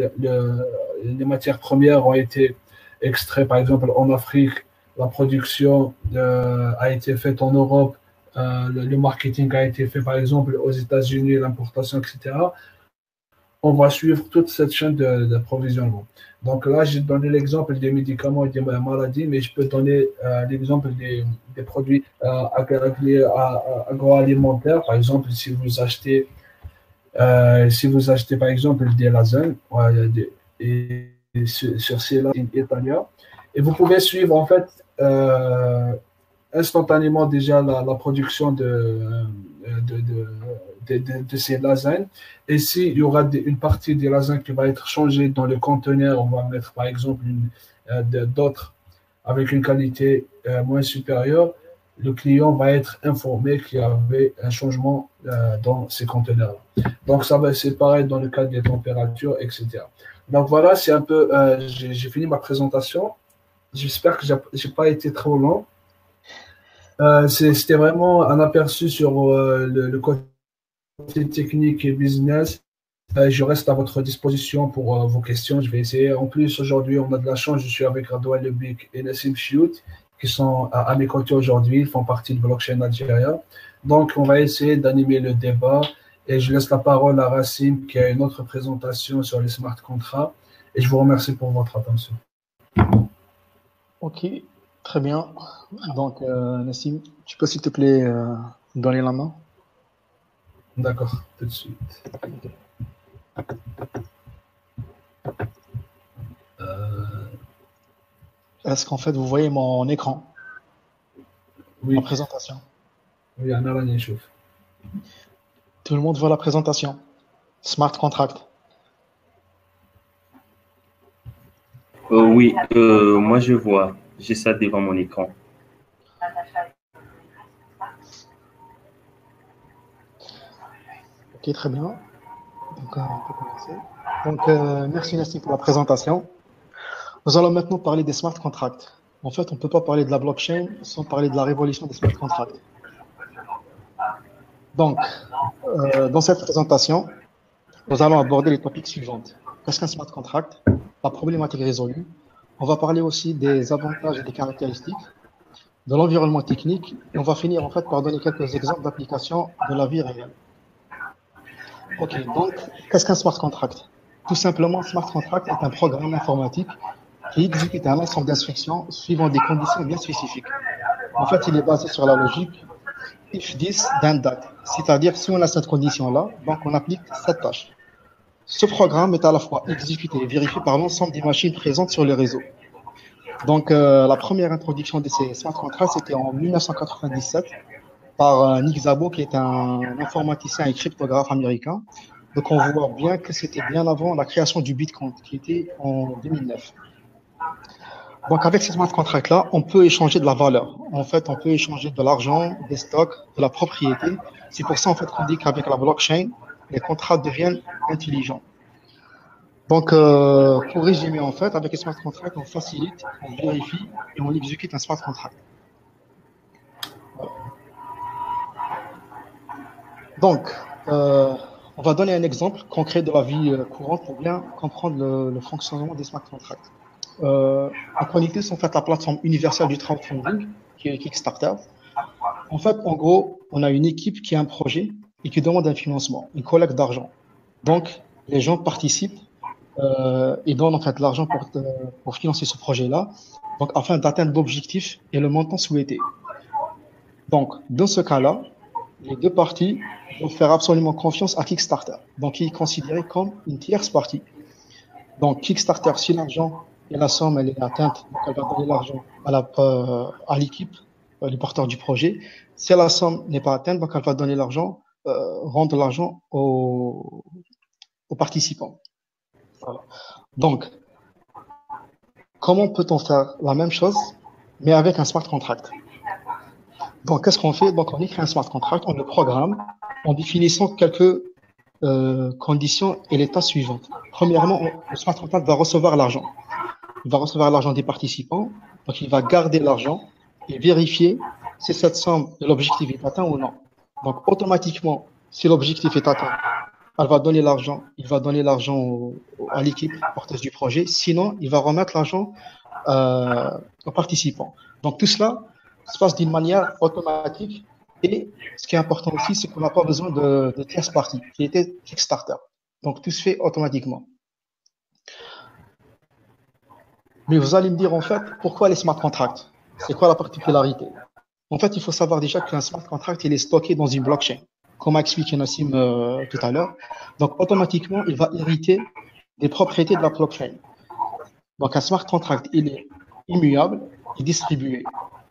les matières premières ont été extraites, par exemple en Afrique, la production a été faite en Europe, le marketing a été fait par exemple aux États-Unis, l'importation, etc. On va suivre toute cette chaîne d'approvisionnement. Donc là, j'ai donné l'exemple des médicaments et des maladies, mais je peux donner l'exemple des produits agroalimentaires. Par exemple, si vous achetez par exemple des lasagnes et sur ces lasagnes italiennes, et vous pouvez suivre en fait instantanément déjà la production de ces lasagnes. Et s'il y aura une partie des lasagnes qui va être changée dans le conteneur, on va mettre par exemple d'autres avec une qualité moins supérieure, le client va être informé qu'il y avait un changement dans ces conteneurs. Donc c'est pareil dans le cas des températures, etc. Donc voilà, c'est un peu, j'ai fini ma présentation. J'espère que j'ai pas été trop long. C'était vraiment un aperçu sur le côté technique et business. Je reste à votre disposition pour vos questions. Je vais essayer. En plus, aujourd'hui, on a de la chance. Je suis avec Radouane Lebik et Nassim Chiout qui sont à mes côtés aujourd'hui. Ils font partie de Blockchain Algérie. Donc, on va essayer d'animer le débat Et je laisse la parole à Racine qui a une autre présentation sur les smart contracts. Et je vous remercie pour votre attention. Ok, très bien. Donc, Nassim, tu peux s'il te plaît donner la main? D'accord, tout de suite. Est-ce qu'en fait, vous voyez mon écran, Oui, ma présentation? oui, Anna Lanichouf. Tout le monde voit la présentation. Smart contract. Oui, moi je vois. J'ai ça devant mon écran. Ok, très bien. Donc, on peut commencer. Donc, merci Nassim pour la présentation. Nous allons maintenant parler des smart contracts. En fait, on ne peut pas parler de la blockchain sans parler de la révolution des smart contracts. Donc, dans cette présentation, nous allons aborder les topics suivants. Qu'est-ce qu'un smart contract? La problématique résolue. On va parler aussi des avantages et des caractéristiques, de l'environnement technique, et on va finir en fait par donner quelques exemples d'application de la vie réelle. Ok, donc, qu'est-ce qu'un smart contract? Tout simplement, un smart contract est un programme informatique qui exécute un ensemble d'instructions suivant des conditions bien spécifiques. En fait, il est basé sur la logique if this, then that. C'est-à-dire, si on a cette condition-là, donc on applique cette tâche. Ce programme est à la fois exécuté et vérifié par l'ensemble des machines présentes sur le réseau. Donc, la première introduction de ces smart contracts, c'était en 1997 par Nick Szabo, qui est un informaticien et cryptographe américain. Donc, on voit bien que c'était bien avant la création du Bitcoin, qui était en 2009. Donc, avec ces smart contracts-là, on peut échanger de la valeur. En fait, on peut échanger de l'argent, des stocks, de la propriété. C'est pour ça, en fait, qu'on dit qu'avec la blockchain, les contrats deviennent intelligents. Donc, pour résumer, en fait, avec les smart contracts, on facilite, on vérifie et on exécute un smart contract. Voilà. Donc, on va donner un exemple concret de la vie courante pour bien comprendre le fonctionnement des smart contracts. On connaît tous en fait la plateforme universelle du crowdfunding, qui est Kickstarter. En fait, en gros, on a une équipe qui a un projet et qui demande un financement, une collecte d'argent. Donc, les gens participent et donnent en fait l'argent pour financer ce projet-là, donc afin d'atteindre l'objectif et le montant souhaité. Donc, dans ce cas-là, les deux parties doivent faire absolument confiance à Kickstarter, donc qui est considéré comme une tierce partie. Donc, Kickstarter, si l'argent et la somme elle est atteinte, donc elle va donner l'argent à l'équipe, les porteurs du projet. Si la somme n'est pas atteinte, donc elle va donner l'argent, rendre l'argent aux participants. Voilà. Donc, comment peut-on faire la même chose, mais avec un smart contract? Donc, qu'est-ce qu'on fait? Donc, on écrit un smart contract, on le programme en définissant quelques conditions et l'état suivant. Premièrement, le smart contract va recevoir l'argent. Il va recevoir l'argent des participants, donc il va garder l'argent et vérifier si cette somme de l'objectif est atteint ou non. Donc, automatiquement, si l'objectif est atteint, elle va donner l'argent, il va donner l'argent à l'équipe porteuse du projet. Sinon, il va remettre l'argent aux participants. Donc, tout cela se passe d'une manière automatique. Et ce qui est important aussi, c'est qu'on n'a pas besoin de tierce partie, qui était Kickstarter. Donc, tout se fait automatiquement. Mais vous allez me dire, en fait, pourquoi les smart contracts? C'est quoi la particularité? En fait, il faut savoir déjà qu'un smart contract, il est stocké dans une blockchain, comme a expliqué Nassim tout à l'heure. Donc, automatiquement, il va hériter des propriétés de la blockchain. Donc, un smart contract, il est immuable et distribué.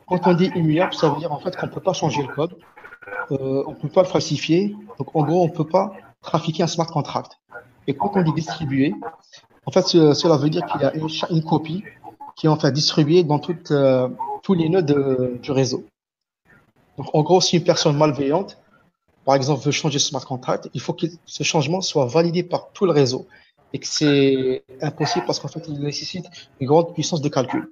Quand on dit immuable, ça veut dire en fait qu'on ne peut pas changer le code, on ne peut pas le falsifier. Donc, en gros, on ne peut pas trafiquer un smart contract. Et quand on dit distribué, en fait, cela veut dire qu'il y a une copie qui est en fait distribuée dans tous les nœuds du réseau. Donc, en gros, si une personne malveillante, par exemple, veut changer ce smart contract, il faut que ce changement soit validé par tout le réseau. Et que c'est impossible parce qu'en fait, il nécessite une grande puissance de calcul.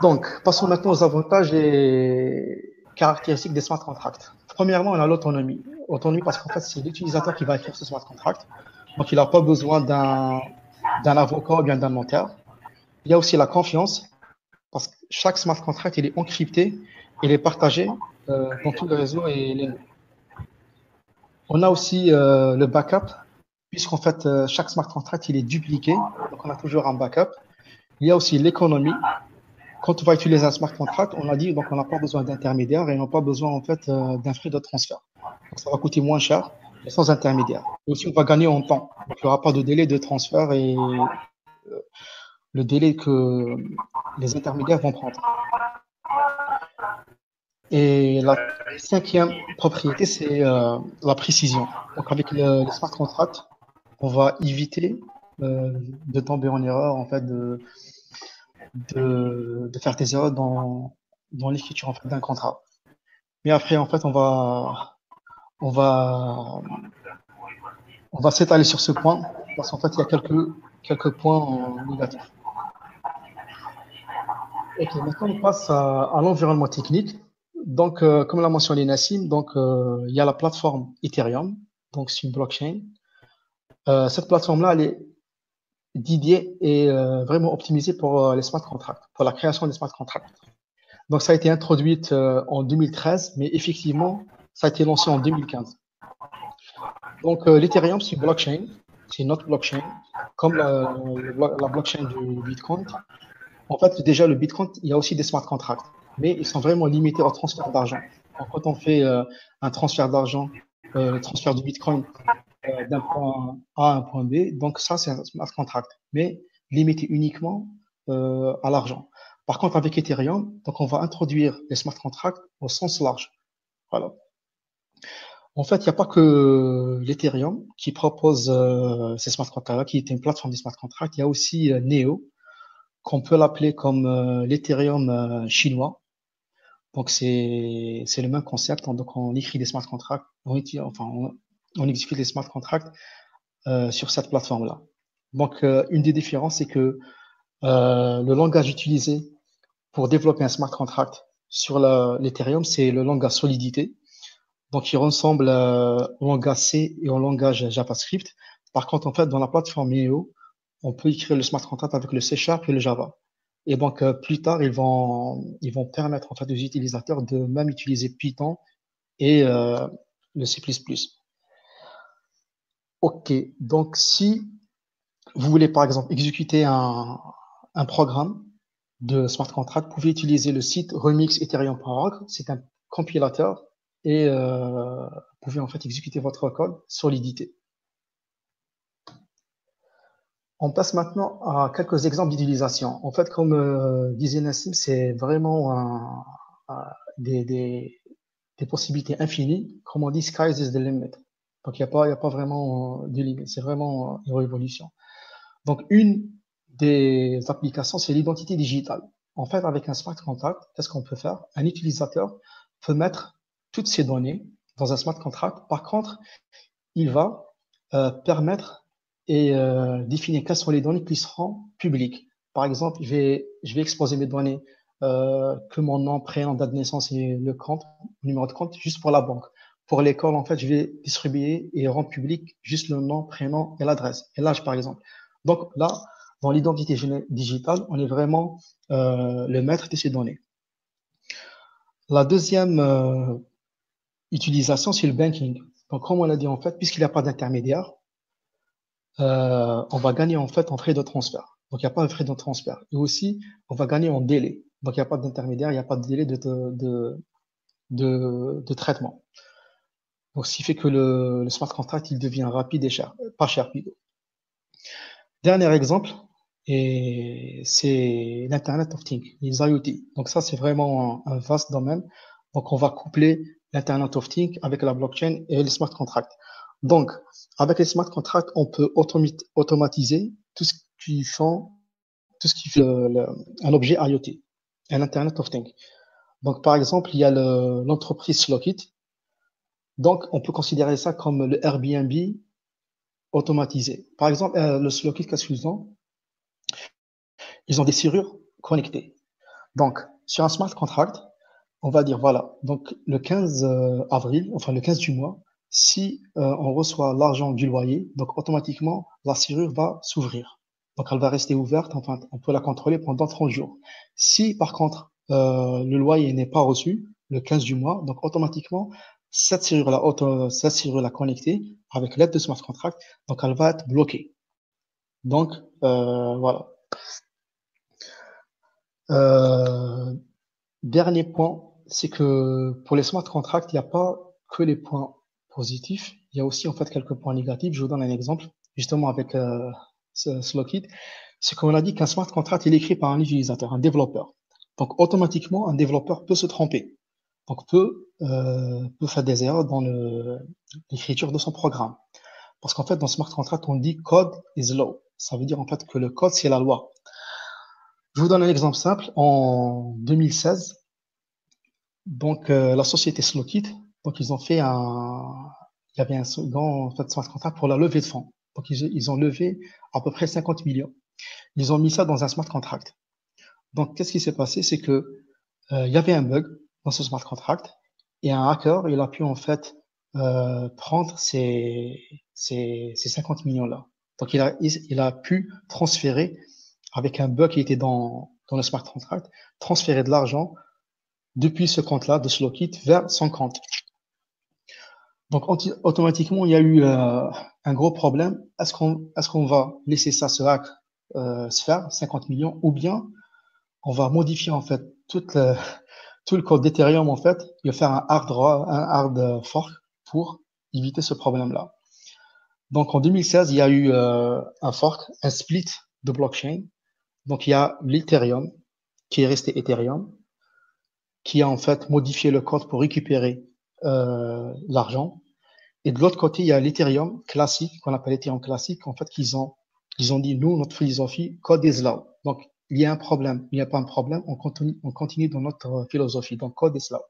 Donc, passons maintenant aux avantages et caractéristiques des smart contracts. Premièrement, on a l'autonomie. Autonomie parce qu'en fait, c'est l'utilisateur qui va écrire ce smart contract. Donc, il n'a pas besoin d'un avocat ou bien d'un notaire. Il y a aussi la confiance parce que chaque smart contract, il est encrypté, il est partagé dans tout le réseau et les nœuds. On a aussi le backup, puisqu'en fait, chaque smart contract, il est dupliqué, donc on a toujours un backup. Il y a aussi l'économie. Quand on va utiliser un smart contract, on a dit, donc on n'a pas besoin d'intermédiaire et on n'a pas besoin, en fait, d'un frais de transfert. Donc ça va coûter moins cher, mais sans intermédiaire. Et aussi, on va gagner en temps. Donc il n'y aura pas de délai de transfert et le délai que les intermédiaires vont prendre. Et la cinquième propriété, c'est la précision. Donc avec le smart contract, on va éviter de tomber en erreur, en fait, de faire des erreurs dans l'écriture en fait, d'un contrat. Mais après, en fait, on va, on va s'étaler sur ce point parce qu'en fait, il y a quelques points négatifs. Ok, maintenant on passe à l'environnement technique. Donc, comme l'a mentionné Nassim, donc il y a la plateforme Ethereum, donc c'est une blockchain. Cette plateforme-là, elle est dédiée et vraiment optimisée pour les smart contracts, pour la création des smart contracts. Donc, ça a été introduite en 2013, mais effectivement, ça a été lancé en 2015. Donc, l'Ethereum, c'est une blockchain, c'est une autre blockchain, comme la blockchain du Bitcoin. En fait, déjà, le Bitcoin, il y a aussi des smart contracts, mais ils sont vraiment limités au transfert d'argent. Donc, quand on fait un transfert d'argent, le transfert du Bitcoin d'un point A à un point B, donc ça, c'est un smart contract, mais limité uniquement à l'argent. Par contre, avec Ethereum, donc on va introduire les smart contracts au sens large. Voilà. En fait, il n'y a pas que l'Ethereum qui propose ces smart contracts-là, qui est une plateforme de smart contracts. Il y a aussi Neo, qu'on peut l'appeler comme l'Ethereum chinois. Donc, c'est le même concept. Donc, on écrit des smart contracts, on exécute des smart contracts sur cette plateforme-là. Donc, une des différences, c'est que le langage utilisé pour développer un smart contract sur l'Ethereum, c'est le langage Solidity. Donc, il ressemble au langage C et au langage JavaScript. Par contre, en fait, dans la plateforme Neo, on peut écrire le smart contract avec le C# et le Java. Et donc, plus tard, ils vont permettre en fait aux utilisateurs de même utiliser Python et le C++. OK. Donc, si vous voulez, par exemple, exécuter un programme de smart contract, vous pouvez utiliser le site remix-ethereum.org. C'est un compilateur et vous pouvez en fait exécuter votre code Solidity. On passe maintenant à quelques exemples d'utilisation. En fait, comme disait Nassim, c'est vraiment des possibilités infinies. Comme on dit, sky is the limit. Donc, il n'y a pas vraiment de limite. C'est vraiment une révolution. Donc, une des applications, c'est l'identité digitale. En fait, avec un smart contract, qu'est-ce qu'on peut faire? Un utilisateur peut mettre toutes ses données dans un smart contract. Par contre, il va permettre et définir quelles sont les données qui seront publiques. Par exemple, je vais exposer mes données que mon nom, prénom, date de naissance et le compte, numéro de compte, juste pour la banque. Pour l'école, en fait, je vais distribuer et rendre public juste le nom, prénom et l'adresse et l'âge, par exemple. Donc là, dans l'identité digitale, on est vraiment le maître de ces données. La deuxième utilisation, c'est le banking. Donc, comme on l'a dit, en fait, puisqu'il n'y a pas d'intermédiaire, on va gagner en fait en frais de transfert. Donc, il n'y a pas de frais de transfert. Et aussi, on va gagner en délai. Donc, il n'y a pas d'intermédiaire, il n'y a pas de délai de traitement. Donc, ce qui fait que le smart contract, il devient rapide et cher, pas cher plutôt. Dernier exemple, et c'est l'Internet of Things, les IoT. Donc, ça, c'est vraiment un vaste domaine. Donc, on va coupler l'Internet of Things avec la blockchain et les smart contracts. Donc, avec les smart contracts, on peut automatiser tout ce qui fait un objet IoT, un Internet of Things. Donc, par exemple, il y a l'entreprise Slowkit. Donc, on peut considérer ça comme le Airbnb automatisé. Par exemple, le Slowkit, qu'est-ce qu'ils ont? Ils ont des serrures connectées. Donc, sur un smart contract, on va dire, voilà, donc le 15 avril, enfin le 15 du mois, si on reçoit l'argent du loyer, donc automatiquement, la serrure va s'ouvrir. Donc, elle va rester ouverte, enfin, on peut la contrôler pendant 30 jours. Si, par contre, le loyer n'est pas reçu, le 15 du mois. Donc, automatiquement, cette serrure-là connectée avec l'aide de smart contract, donc elle va être bloquée. Donc, voilà. Dernier point, c'est que pour les smart contracts, il n'y a pas que les points positifs, il y a aussi en fait quelques points négatifs. Je vous donne un exemple, justement avec Slowkit. C'est qu'on a dit qu'un smart contract il est écrit par un utilisateur, un développeur. Donc automatiquement, un développeur peut se tromper, donc peut faire des erreurs dans l'écriture de son programme. Parce qu'en fait, dans smart contract, on dit code is law. Ça veut dire en fait que le code c'est la loi. Je vous donne un exemple simple. En 2016, donc la société Slowkit, donc ils ont fait il y avait un second en fait smart contract pour la levée de fonds. Donc ils ont levé à peu près 50 millions. Ils ont mis ça dans un smart contract. Donc qu'est-ce qui s'est passé, c'est que il y avait un bug dans ce smart contract et un hacker il a pu en fait prendre ces 50 millions là. Donc il a pu transférer avec un bug qui était dans le smart contract, transférer de l'argent depuis ce compte-là de Slowkit vers son compte. Donc automatiquement, il y a eu un gros problème. Est-ce qu'on va laisser ça, ce hack, se faire, 50 millions, ou bien on va modifier en fait tout le code d'Ethereum en fait, il va faire un hard fork pour éviter ce problème-là. Donc en 2016, il y a eu un fork, un split de blockchain. Donc il y a l'Ethereum qui est resté Ethereum, qui a en fait modifié le code pour récupérer l'argent. Et de l'autre côté, il y a l'Ethereum classique, qu'on appelle Ethereum classique, en fait, qu'ils ont dit, nous, notre philosophie, code is law. Donc, il y a un problème, il n'y a pas un problème, on continue dans notre philosophie, donc code is law.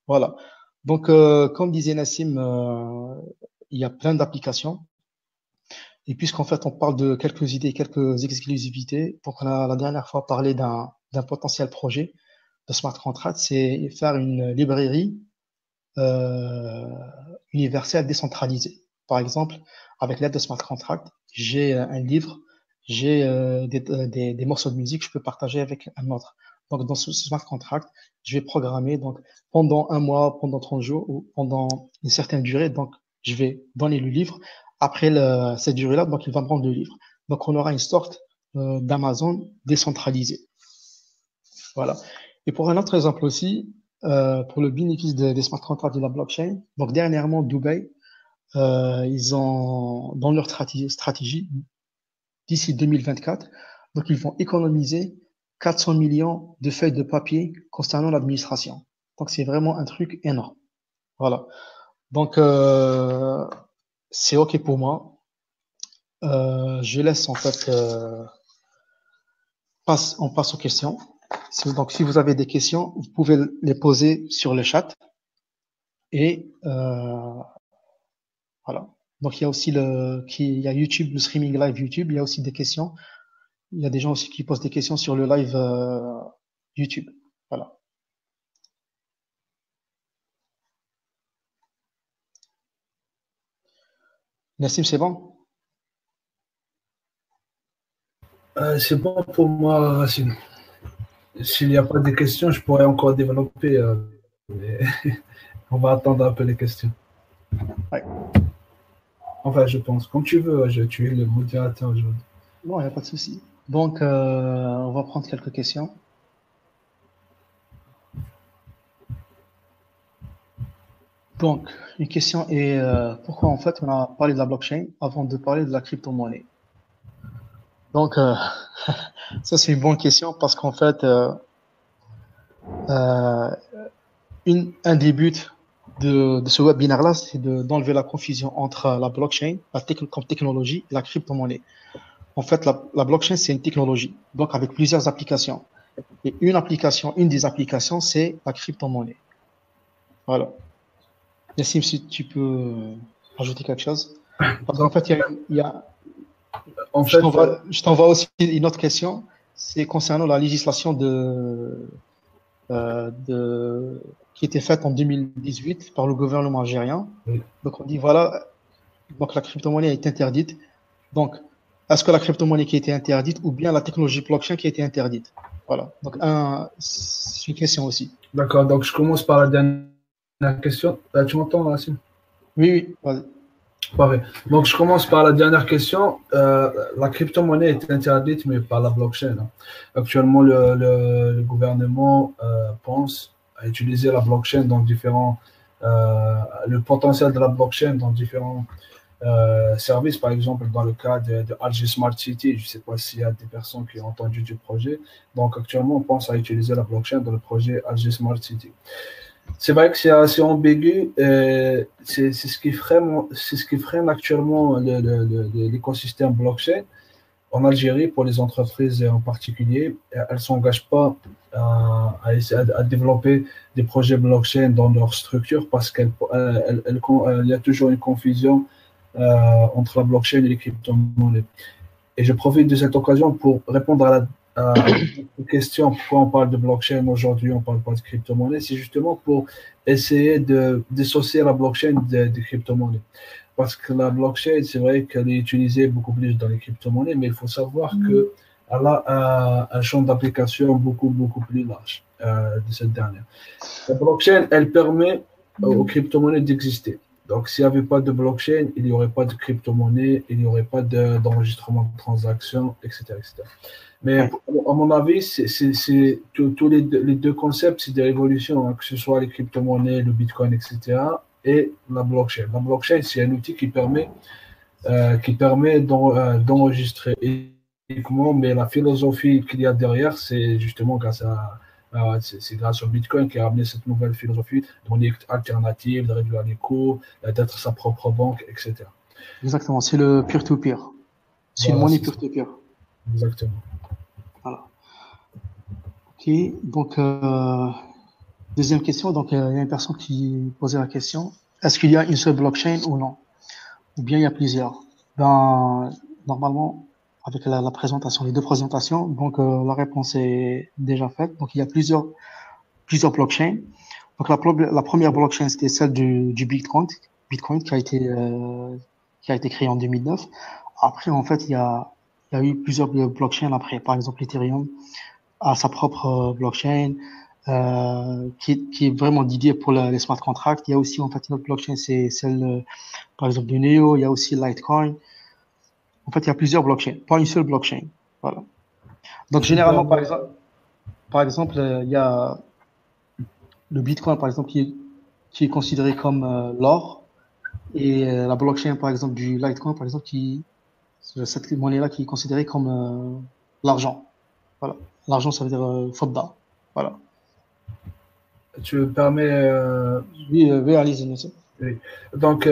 Voilà. Donc, comme disait Nassim, il y a plein d'applications. Et puisqu'en fait, on parle de quelques idées, quelques exclusivités, donc on a la dernière fois parlé d'un potentiel projet de smart contract, c'est faire une librairie universelle décentralisée. Par exemple, avec l'aide de smart contract, j'ai un livre, j'ai des morceaux de musique que je peux partager avec un autre. Donc, dans ce smart contract, je vais programmer donc pendant un mois, pendant 30 jours ou pendant une certaine durée. Donc, je vais donner le livre. Après cette durée-là, donc il va me rendre le livre. Donc, on aura une sorte d'Amazon décentralisé. Voilà. Et pour un autre exemple aussi, pour le bénéfice des smart contracts de la blockchain, donc dernièrement, Dubaï, ils ont, dans leur stratégie, d'ici 2024, donc ils vont économiser 400 millions de feuilles de papier concernant l'administration. Donc c'est vraiment un truc énorme. Voilà. Donc c'est OK pour moi. Je laisse en fait, on passe aux questions. Donc, si vous avez des questions, vous pouvez les poser sur le chat. Et voilà. Donc, il y a aussi il y a YouTube, le streaming live YouTube. Il y a aussi des questions. Il y a des gens aussi qui posent des questions sur le live YouTube. Voilà. Nassim, c'est bon? C'est bon pour moi, Racine. S'il n'y a pas de questions, je pourrais encore développer. Mais on va attendre un peu les questions. Ouais. Enfin, je pense. Comme tu veux, tu es le modérateur aujourd'hui. Bon, il n'y a pas de souci. Donc, on va prendre quelques questions. Donc, une question est pourquoi en fait on a parlé de la blockchain avant de parler de la crypto-monnaie? Donc, ça c'est une bonne question parce qu'en fait, un des buts de ce webinaire-là, c'est d'enlever la confusion entre la blockchain, comme technologie, et la crypto-monnaie. En fait, la blockchain, c'est une technologie, donc avec plusieurs applications. Et une des applications, c'est la crypto-monnaie. Voilà. Nassim, si tu peux ajouter quelque chose. Parce qu'en fait, je t'envoie aussi une autre question. C'est concernant la législation qui était faite en 2018 par le gouvernement algérien. Oui. Donc, on dit voilà, donc la crypto-monnaie est interdite. Donc, est-ce que la crypto-monnaie qui a été interdite ou bien la technologie blockchain qui a été interdite? Voilà. Voilà. Donc, c'est une question aussi. D'accord, donc je commence par la dernière question. Tu m'entends, Racine? Oui, oui, vas-y. Parfait. Donc, je commence par la dernière question. La crypto-monnaie est interdite, mais par la blockchain, hein. Actuellement, le gouvernement pense à utiliser la blockchain dans le potentiel de la blockchain dans différents services. Par exemple, dans le cas de Alger Smart City, je ne sais pas s'il y a des personnes qui ont entendu du projet. Donc, actuellement, on pense à utiliser la blockchain dans le projet Alger Smart City. C'est vrai que c'est assez ambigu. C'est ce qui freine actuellement l'écosystème blockchain en Algérie pour les entreprises en particulier. Elles ne s'engagent pas à développer des projets blockchain dans leur structure parce qu'il y a toujours une confusion entre la blockchain et les crypto-monnaies. Et je profite de cette occasion pour répondre à la question pourquoi on parle de blockchain aujourd'hui, on ne parle pas de crypto-monnaie. C'est justement pour essayer de dissocier la blockchain des crypto-monnaies. Parce que la blockchain, c'est vrai qu'elle est utilisée beaucoup plus dans les crypto-monnaies, mais il faut savoir qu'elle a un champ d'application beaucoup, beaucoup plus large de cette dernière. La blockchain, elle permet aux crypto-monnaies d'exister. Donc, s'il n'y avait pas de blockchain, il n'y aurait pas de crypto-monnaie, il n'y aurait pas d'enregistrement de transactions, etc., etc. Mais à mon avis, tous les deux concepts, c'est des révolutions, hein, que ce soit les crypto-monnaies, le Bitcoin, etc., et la blockchain. La blockchain, c'est un outil qui permet d'enregistrer uniquement, mais la philosophie qu'il y a derrière, c'est justement c'est grâce au Bitcoin qui a amené cette nouvelle philosophie de monnaie alternative, de réduire les coûts, d'être sa propre banque, etc. Exactement, c'est le peer-to-peer. C'est une monnaie peer-to-peer. Exactement. Voilà. Ok, donc deuxième question. Donc il y a une personne qui posait la question, est-ce qu'il y a une seule blockchain ou non? Ou bien il y a plusieurs? Ben, normalement, avec la présentation, les deux présentations, donc la réponse est déjà faite. Donc il y a plusieurs blockchains. Donc la première blockchain, c'était celle du Bitcoin qui a été créé en 2009. Après, en fait, il y a eu plusieurs blockchains après. Par exemple, Ethereum a sa propre blockchain qui est vraiment dédiée pour les smart contracts. Il y a aussi en fait une autre blockchain, c'est celle par exemple du Neo. Il y a aussi Litecoin. En fait, il y a plusieurs blockchains, pas une seule blockchain. Voilà. Donc généralement, par exemple, il y a le Bitcoin, par exemple, qui est considéré comme l'or, et la blockchain, par exemple, du Litecoin, par exemple, cette monnaie-là qui est considérée comme l'argent. Voilà. L'argent, ça veut dire fodda. Voilà. Tu me permets. Oui, allez-y, monsieur. Oui. Donc,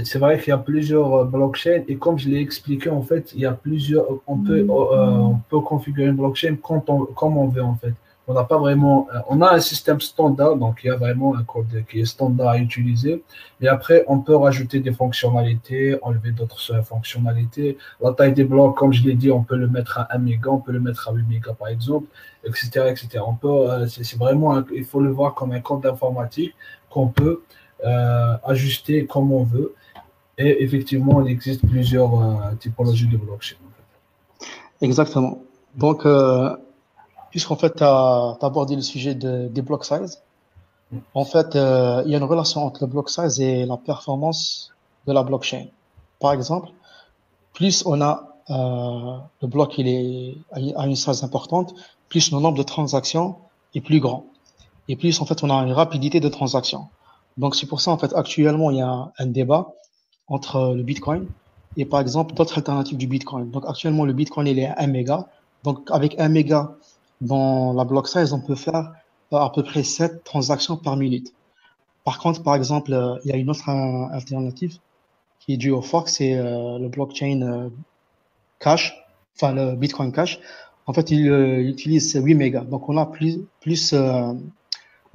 c'est vrai qu'il y a plusieurs blockchains et comme je l'ai expliqué, en fait, il y a plusieurs. On peut configurer une blockchain comme on veut, en fait. On n'a pas vraiment. On a un système standard, donc il y a vraiment un code qui est standard à utiliser. Et après, on peut rajouter des fonctionnalités, enlever d'autres fonctionnalités. La taille des blocs, comme je l'ai dit, on peut le mettre à 1 méga, on peut le mettre à 8 mégas, par exemple, etc., etc. On peut. C'est vraiment. Il faut le voir comme un code d'informatique qu'on peut ajuster comme on veut. Et effectivement, il existe plusieurs typologies de blockchain. En fait. Exactement. Donc, puisqu'en fait, tu as abordé le sujet des block size, en fait, il y a une relation entre le block size et la performance de la blockchain. Par exemple, plus on a le bloc il est à une size importante, plus le nombre de transactions est plus grand. Et plus, en fait, on a une rapidité de transaction. Donc, c'est pour ça, en fait, actuellement, il y a un débat entre le Bitcoin et, par exemple, d'autres alternatives du Bitcoin. Donc, actuellement, le Bitcoin, il est à 1 méga. Donc, avec 1 méga dans la block size, on peut faire à peu près 7 transactions par minute. Par contre, par exemple, il y a une autre alternative qui est due au fork, c'est le blockchain Cash, enfin le Bitcoin Cash. En fait, il utilise 8 mégas. Donc, on a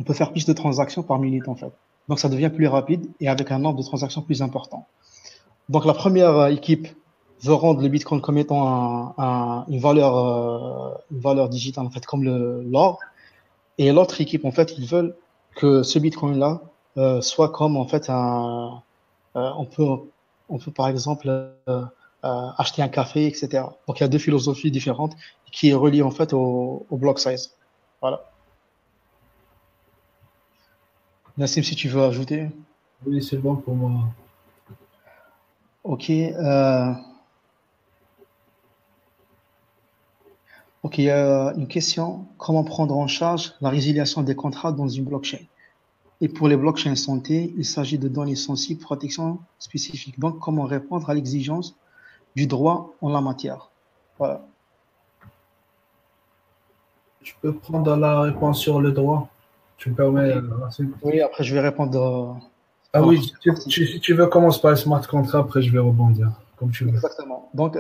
on peut faire plus de transactions par minute, en fait. Donc, ça devient plus rapide et avec un nombre de transactions plus important. Donc, la première équipe veut rendre le Bitcoin comme étant une valeur digitale, en fait, comme l'or. Et l'autre équipe, en fait, ils veulent que ce Bitcoin-là soit comme, en fait, on peut par exemple, acheter un café, etc. Donc il y a deux philosophies différentes qui est reliée en fait au block size. Voilà. Nassim, si tu veux ajouter. Oui, c'est bon pour moi. Ok. Ok, il y a une question. Comment prendre en charge la résiliation des contrats dans une blockchain? Et pour les blockchains santé, il s'agit de données sensibles, protection spécifique. Donc, comment répondre à l'exigence du droit en la matière? Voilà. Je peux prendre la réponse sur le droit. Tu me permets, Ok. Racine? Oui, après, je vais répondre Ah dans la oui, première partie. si tu veux, commence par le smart contract, après je vais rebondir, comme tu veux. Exactement. Donc,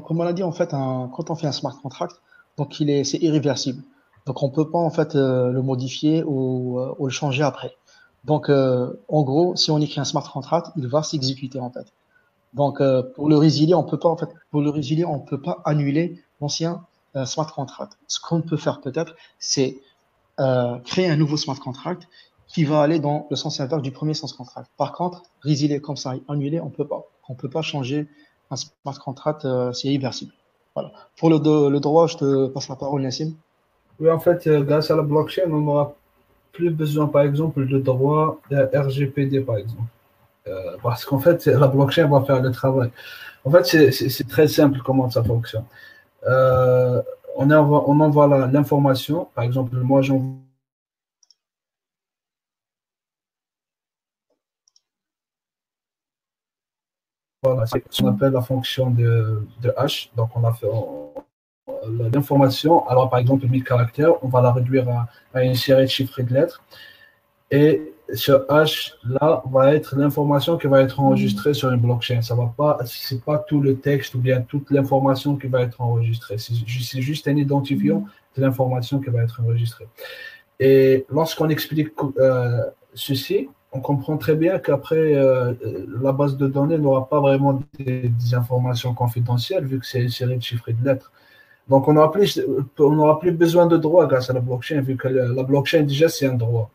comme on l'a dit, en fait, quand on fait un smart contract, donc c'est irréversible. Donc, on peut pas, en fait, le modifier ou le changer après. Donc, en gros, si on écrit un smart contract, il va s'exécuter, en fait. Donc, pour le résilier, on peut pas, en fait, pour le résilier, on peut pas annuler l'ancien smart contract. Ce qu'on peut faire peut-être, c'est créer un nouveau smart contract qui va aller dans le sens inverse du premier smart contract. Par contre, résilier comme ça, annuler, on peut pas. On peut pas changer un smart contract, c'est irréversible. Voilà. Pour le droit, je te passe la parole, Nassim. Oui, en fait, grâce à la blockchain, on n'aura plus besoin, par exemple, de droit RGPD, par exemple. Parce qu'en fait, la blockchain va faire le travail. En fait, c'est très simple comment ça fonctionne. Euh, on envoie l'information. Par exemple, moi, j'envoie. Voilà, c'est ce qu'on appelle la fonction de hash. Donc, on a fait l'information. Alors, par exemple, 1000 caractères, on va la réduire à une série de chiffres et de lettres. Et ce hash-là va être l'information qui va être enregistrée sur une blockchain. Ça va pas, c'est pas tout le texte ou bien toute l'information qui va être enregistrée. C'est juste un identifiant de l'information qui va être enregistrée. Et lorsqu'on explique ceci, on comprend très bien qu'après, la base de données n'aura pas vraiment des informations confidentielles vu que c'est une série de chiffres et de lettres. Donc, on n'aura plus besoin de droit grâce à la blockchain vu que la blockchain, déjà, c'est un droit.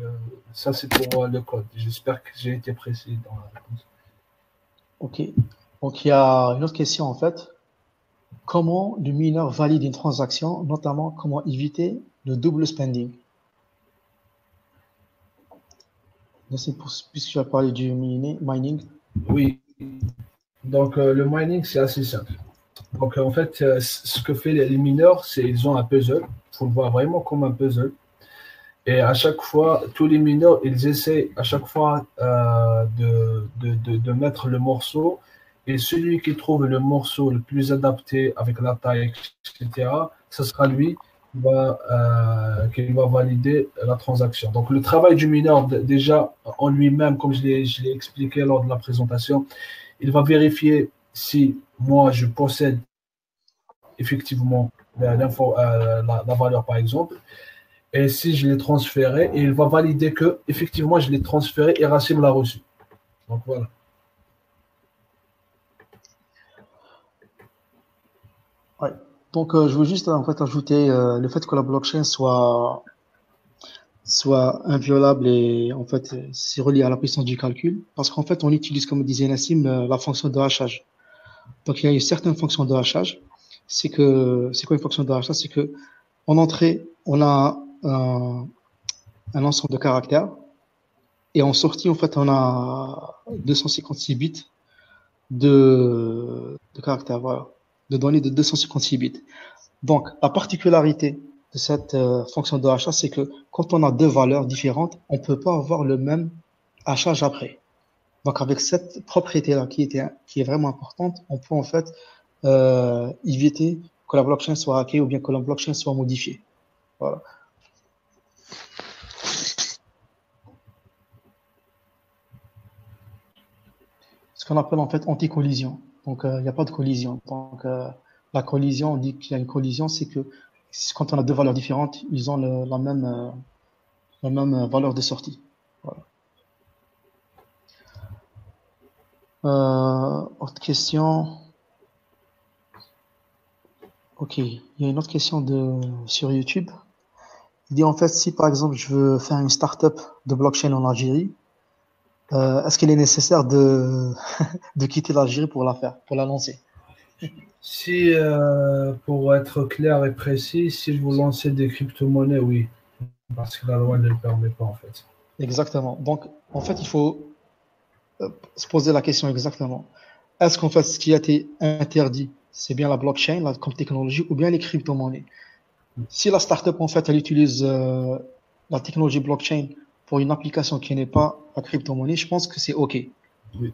Euh, Ça, c'est pour le code. J'espère que j'ai été précis dans la réponse. Ok. Donc, il y a une autre question, en fait. Comment le mineur valide une transaction, notamment comment éviter le double spending? Nassim, puisque tu as parlé du mining. Oui. Donc, le mining, c'est assez simple. Donc, en fait, ce que fait les mineurs, c'est ils ont un puzzle. Il faut le voir vraiment comme un puzzle. Et à chaque fois, tous les mineurs, ils essaient à chaque fois de mettre le morceau. Et celui qui trouve le morceau le plus adapté avec la taille, etc., ce sera lui qui va valider la transaction. Donc, le travail du mineur, déjà en lui-même, comme je l'ai expliqué lors de la présentation, il va vérifier si moi je possède effectivement la valeur, par exemple. Et si je l'ai transféré, et il va valider que effectivement je l'ai transféré et Racine l'a reçu. Donc voilà. Ouais. Donc, je veux juste en fait ajouter le fait que la blockchain soit inviolable et en fait c'est relié à la puissance du calcul parce qu'en fait on utilise comme disait Nassim la fonction de hachage. Donc il y a une certaine fonction de hachage. C'est quoi une fonction de hachage? C'est que en entrée on a un ensemble de caractères et en sortie en fait on a 256 bits de caractères, voilà, de données de 256 bits. Donc, la particularité de cette fonction de hachage, c'est que quand on a deux valeurs différentes, on ne peut pas avoir le même hachage après. Donc, avec cette propriété-là qui est vraiment importante, on peut en fait éviter que la blockchain soit hackée ou bien que la blockchain soit modifiée. Voilà. Ce qu'on appelle en fait anti-collision. Donc, il n'y a pas de collision. Donc, la collision, on dit qu'il y a une collision, c'est que quand on a deux valeurs différentes, ils ont la même valeur de sortie. Voilà. Autre question. Ok, il y a une autre question sur YouTube. Il dit en fait, si par exemple je veux faire une startup de blockchain en Algérie, Est-ce qu'il est nécessaire de, de quitter l'Algérie pour la faire, pour la lancer? Si, pour être clair et précis, si vous lancez des crypto-monnaies, oui, parce que la loi ne le permet pas en fait. Exactement. Donc, en fait, il faut se poser la question exactement. Est-ce qu'en fait, ce qui a été interdit, c'est bien la blockchain comme technologie ou bien les crypto-monnaies? Si la startup, en fait, elle utilise la technologie blockchain pour une application qui n'est pas la crypto-monnaie, je pense que c'est OK. Oui.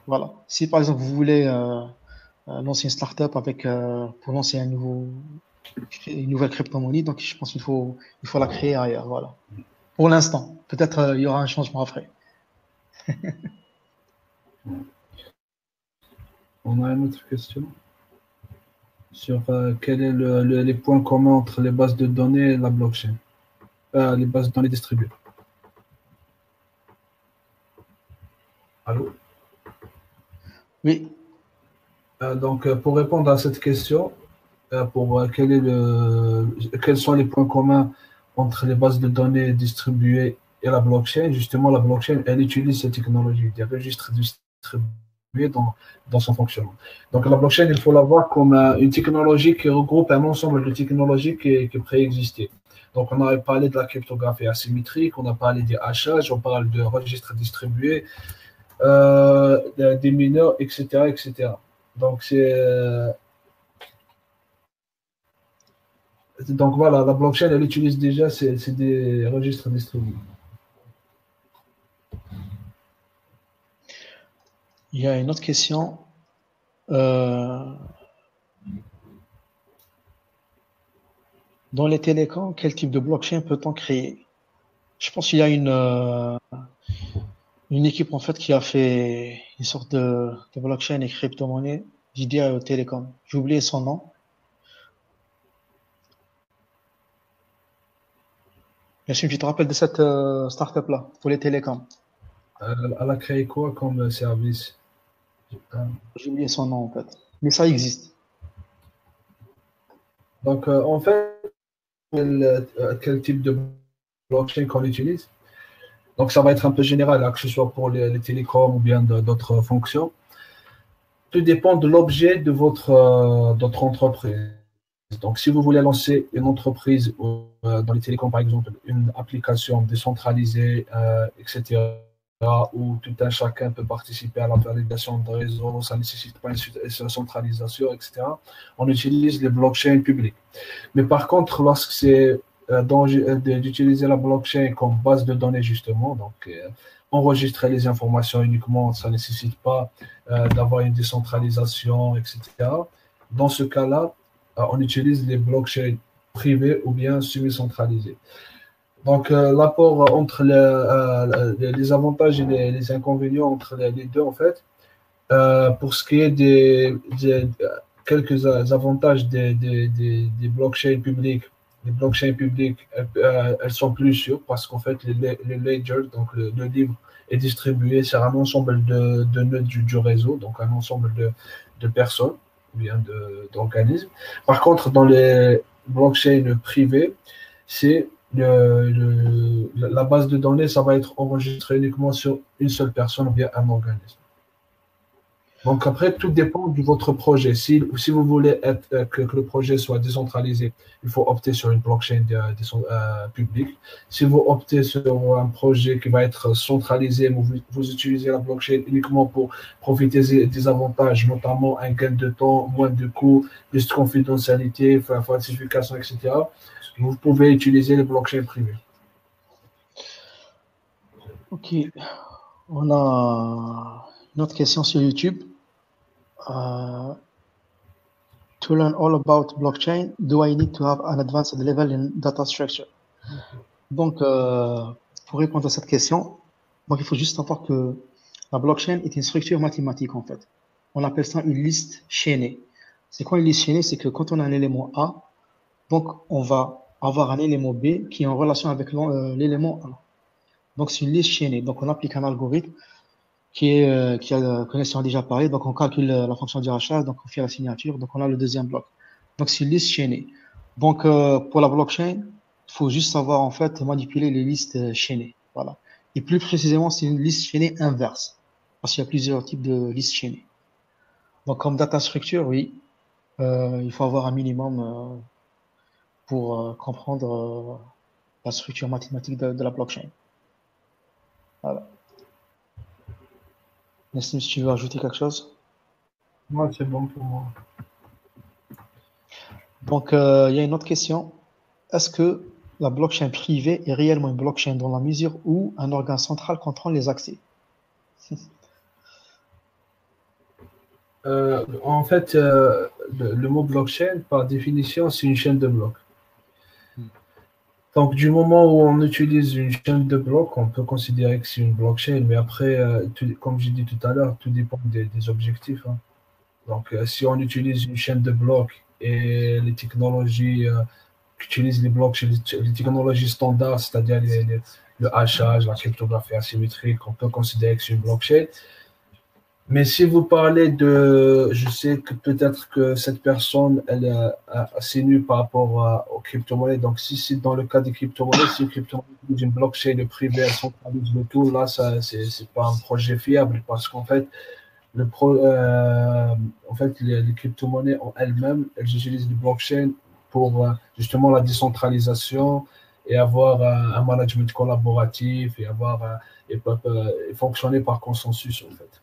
Voilà. Si par exemple, vous voulez lancer une startup pour lancer une nouvelle crypto-monnaie, donc je pense il faut la créer ailleurs. Voilà. Pour l'instant. Peut-être il y aura un changement après. On a une autre question sur quels sont les points communs entre les bases de données et la blockchain, les bases de données distribuées. Allô? Oui. Donc, pour répondre à cette question, quels sont les points communs entre les bases de données distribuées et la blockchain? Justement, la blockchain, elle utilise ces technologies, des registres distribués dans son fonctionnement. Donc, la blockchain, il faut la voir comme une technologie qui regroupe un ensemble de technologies qui préexistaient. Donc, on a parlé de la cryptographie asymétrique, on a parlé des hashages, on parle de registres distribués, des mineurs, etc., etc. Donc voilà, la blockchain, elle utilise déjà des registres distribués. Il y a une autre question. Dans les télécoms, quel type de blockchain peut-on créer? Je pense qu'il y a une équipe en fait qui a fait une sorte de blockchain et crypto-monnaie dédiée aux télécoms. J'ai oublié son nom. Bien sûr, tu te rappelles de cette startup-là pour les télécoms. Elle a créé quoi comme service? J'ai oublié son nom en fait. Mais ça existe. Donc, en fait, quel type de blockchain qu'on utilise? Donc, ça va être un peu général, là, que ce soit pour les télécoms ou bien d'autres fonctions. Tout dépend de l'objet de votre entreprise. Donc, si vous voulez lancer une entreprise dans les télécoms, par exemple, une application décentralisée, etc., où tout un chacun peut participer à la validation de réseau, ça ne nécessite pas une centralisation, etc., on utilise les blockchains publiques. Mais par contre, lorsque c'est d'utiliser la blockchain comme base de données, justement, donc enregistrer les informations uniquement, ça ne nécessite pas d'avoir une décentralisation, etc. Dans ce cas-là, on utilise les blockchains privées ou bien semi-centralisées. Donc, l'apport entre les avantages et les inconvénients entre les deux, en fait, pour ce qui est quelques avantages des blockchains publiques, les blockchains publiques, elles sont plus sûres parce qu'en fait, les ledgers, donc le livre, est distribué sur un ensemble de nœuds du réseau, donc un ensemble de personnes ou bien d'organismes. Par contre, dans les blockchains privées, c'est la base de données, ça va être enregistré uniquement sur une seule personne ou bien un organisme. Donc après, tout dépend de votre projet. Si vous voulez que le projet soit décentralisé, il faut opter sur une blockchain publique. Si vous optez sur un projet qui va être centralisé, vous utilisez la blockchain uniquement pour profiter des avantages, notamment un gain de temps, moins de coûts, plus de confidentialité, falsification, etc. Vous pouvez utiliser les blockchains privées. Ok. On a une autre question sur YouTube. To learn all about blockchain, do I need to have an advanced level in data structure? Donc, pour répondre à cette question, donc il faut juste savoir que la blockchain est une structure mathématique en fait. On appelle ça une liste chaînée. C'est quoi une liste chaînée? C'est que quand on a un élément A, donc on va avoir un élément B qui est en relation avec l'élément A. Donc c'est une liste chaînée. Donc on applique un algorithme qui a connaissance a déjà parlé. Donc on calcule la fonction du hachage, donc on fait la signature, donc on a le deuxième bloc. Donc c'est une liste chaînée. Donc pour la blockchain, il faut juste savoir en fait manipuler les listes chaînées. Voilà. Et plus précisément, c'est une liste chaînée inverse. Parce qu'il y a plusieurs types de listes chaînées. Donc, comme data structure, oui, il faut avoir un minimum pour comprendre la structure mathématique de la blockchain. Voilà. Nassim, si tu veux ajouter quelque chose? Moi, c'est bon pour moi. Donc, il y a une autre question. Est-ce que la blockchain privée est réellement une blockchain dans la mesure où un organe central contrôle les accès? En fait, le mot blockchain, par définition, c'est une chaîne de blocs. Donc, du moment où on utilise une chaîne de blocs, on peut considérer que c'est une blockchain. Mais après, comme j'ai dit tout à l'heure, tout dépend des objectifs, hein. Donc, si on utilise une chaîne de blocs et les technologies qu'utilisent les blockchains, les technologies standards, c'est-à-dire le hachage, la cryptographie asymétrique, on peut considérer que c'est une blockchain. Mais si vous parlez je sais que peut-être que cette personne, elle est assez nue par rapport aux crypto-monnaies. Donc, si c'est dans le cas des crypto-monnaies, si une crypto-monnaie d'une blockchain privée, elle centralise le tout, là, ça, c'est pas un projet fiable parce qu'en fait, les crypto-monnaies en elles-mêmes, elles utilisent des blockchains pour justement la décentralisation et avoir un management collaboratif et et fonctionner par consensus, en fait.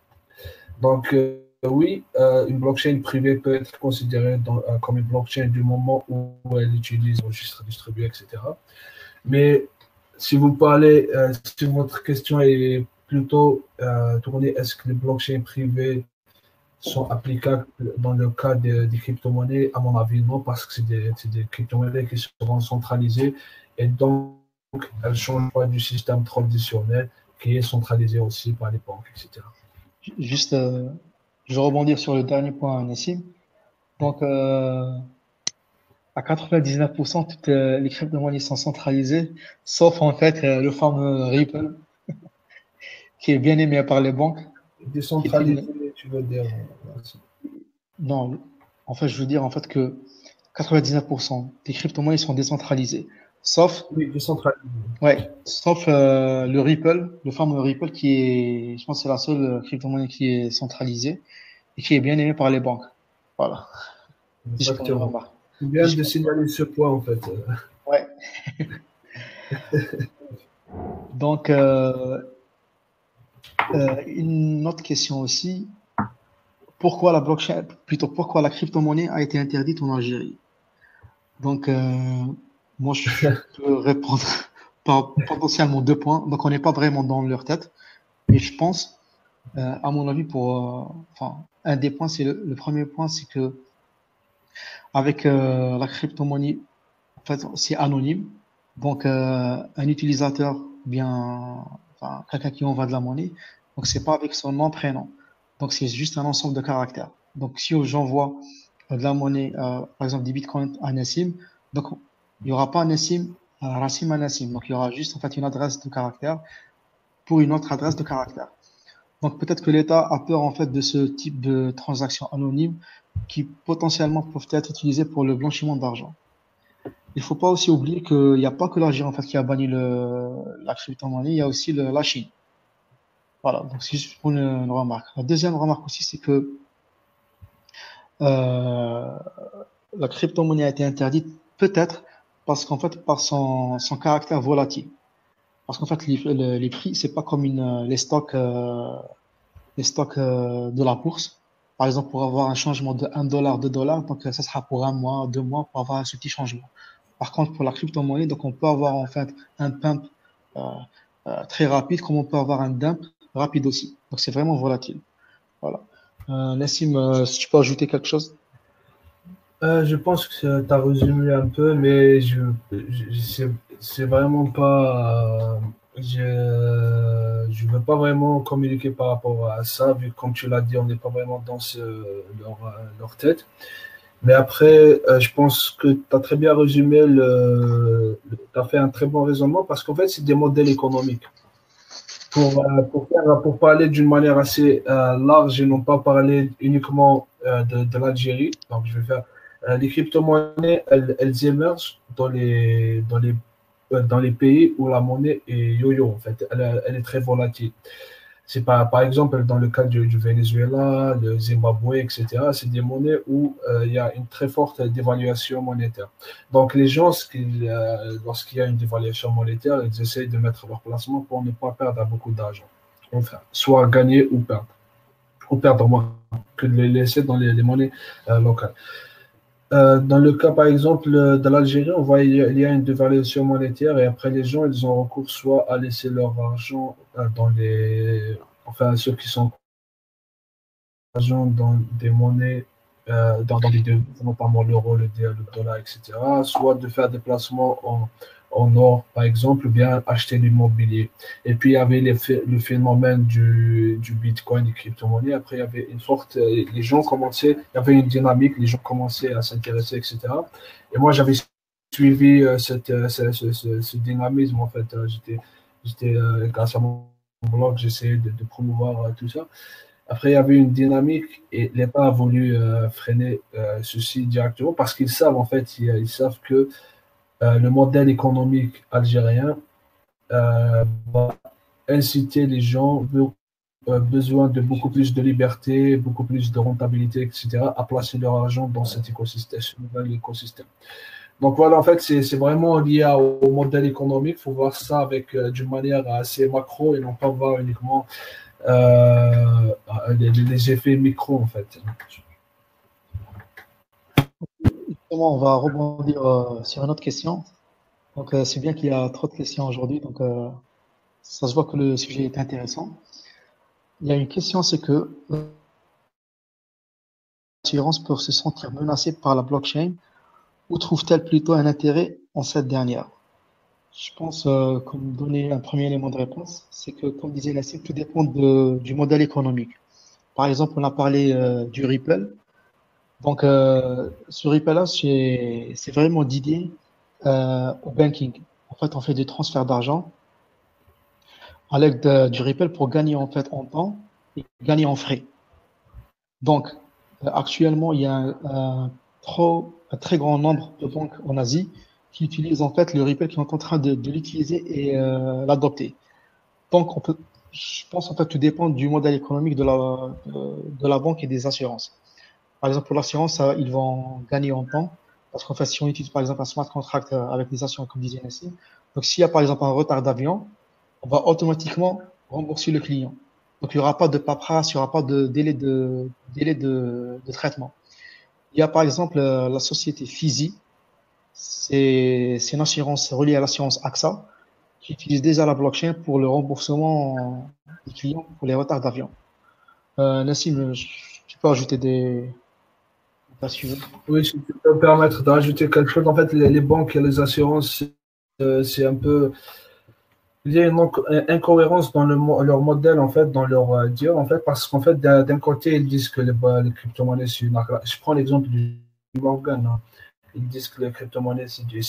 Donc, oui, une blockchain privée peut être considérée comme une blockchain du moment où elle utilise registre distribué, etc. Mais si vous parlez, si votre question est plutôt tournée, est-ce que les blockchains privées sont applicables dans le cas des crypto-monnaies? À mon avis, non, parce que c'est des crypto-monnaies qui seront centralisées et donc elles ne changent pas du système traditionnel qui est centralisé aussi par les banques, etc. Juste, je vais rebondir sur le dernier point, Nassim. Donc, à 99%, toutes les crypto-monnaies sont centralisées, sauf en fait le fameux Ripple, qui est bien aimé par les banques. Décentralisé, tu veux dire? Non, en fait, je veux dire en fait que 99% des crypto-monnaies sont décentralisées, sauf, Oui, décentralisé. ouais, sauf le Ripple, le fameux Ripple qui est, je pense, que c'est la seule crypto-monnaie qui est centralisée et qui est bien aimée par les banques. Voilà. Juste pour une Exactement. remarque. Tu viens Juste de pour- signaler ce point, en fait. Ouais. Donc, une autre question aussi. Pourquoi la blockchain, plutôt pourquoi la crypto-monnaie a été interdite en Algérie? Donc, moi, je peux répondre par potentiellement 2 points. Donc, on n'est pas vraiment dans leur tête. Mais je pense, à mon avis, enfin, un des points, le premier point, c'est que avec la crypto-monnaie, en fait, c'est anonyme. Donc, un utilisateur, bien, enfin, quelqu'un qui envoie de la monnaie, donc c'est pas avec son nom, prénom. Donc, c'est juste un ensemble de caractères. Donc, si j'envoie de la monnaie, par exemple des bitcoins à Nassim, donc il n'y aura pas Nassim, Rassim à Nassim. Donc, il y aura juste en fait une adresse de caractère pour une autre adresse de caractère. Donc, peut-être que l'État a peur en fait de ce type de transactions anonymes qui potentiellement peuvent être utilisées pour le blanchiment d'argent. Il faut pas aussi oublier qu'il n'y a pas que l'Algérie en fait qui a banni la crypto-monnaie, il y a aussi la Chine. Voilà, donc c'est juste pour une remarque. La deuxième remarque aussi, c'est que euh, la crypto-monnaie a été interdite peut-être parce qu'en fait par son caractère volatile. Parce qu'en fait les prix c'est pas comme les stocks de la bourse. Par exemple, pour avoir un changement de 1 dollar, 2 dollars, donc ça sera pour un mois, 2 mois pour avoir ce petit changement. Par contre, pour la crypto-monnaie, donc on peut avoir en fait un pump euh, très rapide, comme on peut avoir un dump rapide aussi. Donc c'est vraiment volatile. Voilà. Nassim, si tu peux ajouter quelque chose? Je pense que tu as résumé un peu, mais c'est vraiment pas. Je veux pas vraiment communiquer par rapport à ça, vu que comme tu l'as dit, on n'est pas vraiment dans leur tête. Mais après, je pense que tu as très bien résumé tu as fait un très bon raisonnement parce qu'en fait, c'est des modèles économiques. Pour parler d'une manière assez large et non pas parler uniquement de l'Algérie, donc je vais faire les crypto-monnaies, elles émergent dans les pays où la monnaie est yo-yo, en fait. Elle est très volatile. C'est par exemple, dans le cas du Venezuela, le Zimbabwe, etc., c'est des monnaies où il y a une très forte dévaluation monétaire. Donc, les gens, lorsqu'il y a une dévaluation monétaire, ils essayent de mettre leur placement pour ne pas perdre beaucoup d'argent. Enfin, soit gagner ou perdre moins que de les laisser dans les monnaies locales. Dans le cas, par exemple, de l'Algérie, on voit il y a une dévaluation monétaire et après, les gens, ils ont recours soit à laisser leur argent enfin, ceux qui sont argent dans des monnaies, dans des devises, notamment l'euro, le dollar, etc., soit de faire des placements en or, par exemple, ou bien acheter l'immobilier. Et puis, il y avait le phénomène du Bitcoin, des crypto-monnaies. Après, il y avait une sorte, les gens commençaient, il y avait une dynamique, les gens commençaient à s'intéresser, etc. Et moi, j'avais suivi ce dynamisme, en fait. Grâce à mon blog, j'essayais de promouvoir tout ça. Après, il y avait une dynamique et l'État a voulu freiner ceci directement parce qu'ils savent, en fait, ils savent que le modèle économique algérien va inciter les gens besoin de beaucoup plus de liberté, beaucoup plus de rentabilité, etc., à placer leur argent dans cet écosystème, ce nouvel écosystème. Donc voilà, en fait, c'est vraiment lié au modèle économique. Il faut voir ça avec d'une manière assez macro et non pas voir uniquement les effets micro, en fait. Justement, on va rebondir sur une autre question. Donc, c'est bien qu'il y a trop de questions aujourd'hui. Donc, ça se voit que le sujet est intéressant. Il y a une question, c'est que l'assurance peut se sentir menacée par la blockchain ou trouve-t-elle plutôt un intérêt en cette dernière? Je pense, comme donner un premier élément de réponse, c'est que, comme disait Nassim, tout dépend du modèle économique. Par exemple, on a parlé du Ripple. Donc, ce Ripple-là, c'est vraiment dédié au banking. En fait, on fait des transferts d'argent à l'aide du Ripple pour gagner en fait en temps et gagner en frais. Donc, actuellement, il y a un très grand nombre de banques en Asie qui utilisent en fait le Ripple, qui sont en train de l'utiliser et l'adopter. Donc, je pense en fait tout dépend du modèle économique de la banque et des assurances. Par exemple, pour l'assurance, ils vont gagner en temps parce qu'en fait, si on utilise par exemple un smart contract avec des assurances comme disait Nassim, donc s'il y a par exemple un retard d'avion, on va automatiquement rembourser le client. Donc, il n'y aura pas de paperasse, il n'y aura pas de délai de traitement. Il y a par exemple la société Fizi, c'est une assurance reliée à l'assurance AXA qui utilise déjà la blockchain pour le remboursement des clients pour les retards d'avion. Nassim, tu peux ajouter des suivants. Oui, si tu peux me permettre d'ajouter quelque chose, en fait, les banques et les assurances, c'est un peu. Il y a une incohérence dans leur modèle, en fait, dans leur dire, en fait, parce qu'en fait, d'un côté, ils disent que les crypto-monnaies, c'est une arnaque. Je prends l'exemple du Morgan, hein. Ils disent que les crypto-monnaies, c'est du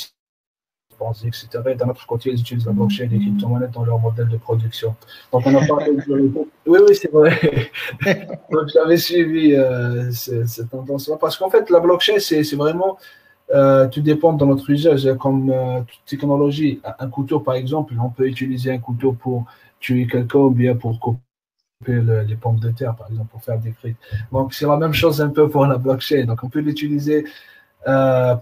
pensée, etc. Et d'un autre côté, ils utilisent la blockchain et les crypto-monnaies dans leur modèle de production. Donc, on a parlé de. Oui, oui, c'est vrai. Donc, j'avais suivi cette tendance-là. Parce qu'en fait, la blockchain, c'est vraiment. Tout dépend de notre usage. Comme toute technologie, un couteau, par exemple, on peut utiliser un couteau pour tuer quelqu'un ou bien pour couper les pommes de terre, par exemple, pour faire des frites. Donc, c'est la même chose un peu pour la blockchain. Donc, on peut l'utiliser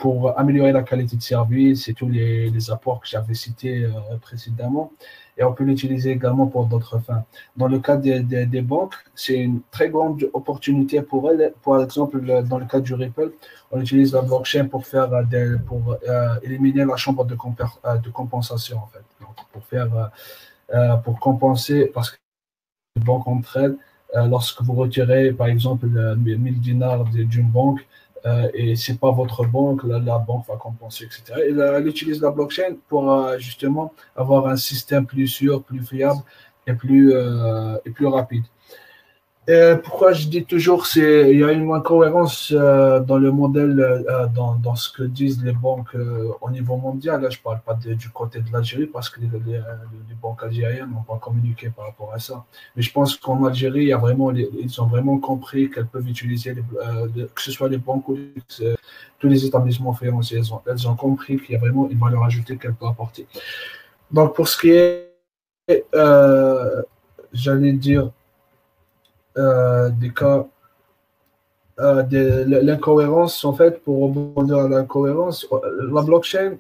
pour améliorer la qualité de service et tous les apports que j'avais cités précédemment. Et on peut l'utiliser également pour d'autres fins. Dans le cas des banques, c'est une très grande opportunité pour elles. Par exemple, dans le cas du Ripple, on utilise la blockchain pour faire pour éliminer la chambre de compensation, en fait. Donc, pour compenser, parce que les banques entre elles, lorsque vous retirez, par exemple, 1000 dinars d'une banque, et c'est pas votre banque, la banque va compenser, etc. Et elle utilise la blockchain pour justement avoir un système plus sûr, plus fiable et plus rapide. Pourquoi je dis toujours il y a une incohérence dans le modèle, dans ce que disent les banques au niveau mondial. Là, je ne parle pas du côté de l'Algérie parce que les banques algériennes n'ont pas communiqué par rapport à ça. Mais je pense qu'en Algérie, ils ont vraiment compris qu'elles peuvent utiliser, que ce soit les banques ou tous les établissements financiers. Elles ont compris qu'il y a vraiment une valeur ajoutée qu'elles peuvent apporter. Donc, pour ce qui est, j'allais dire, des cas de l'incohérence, en fait, pour rebondir à l'incohérence, la blockchain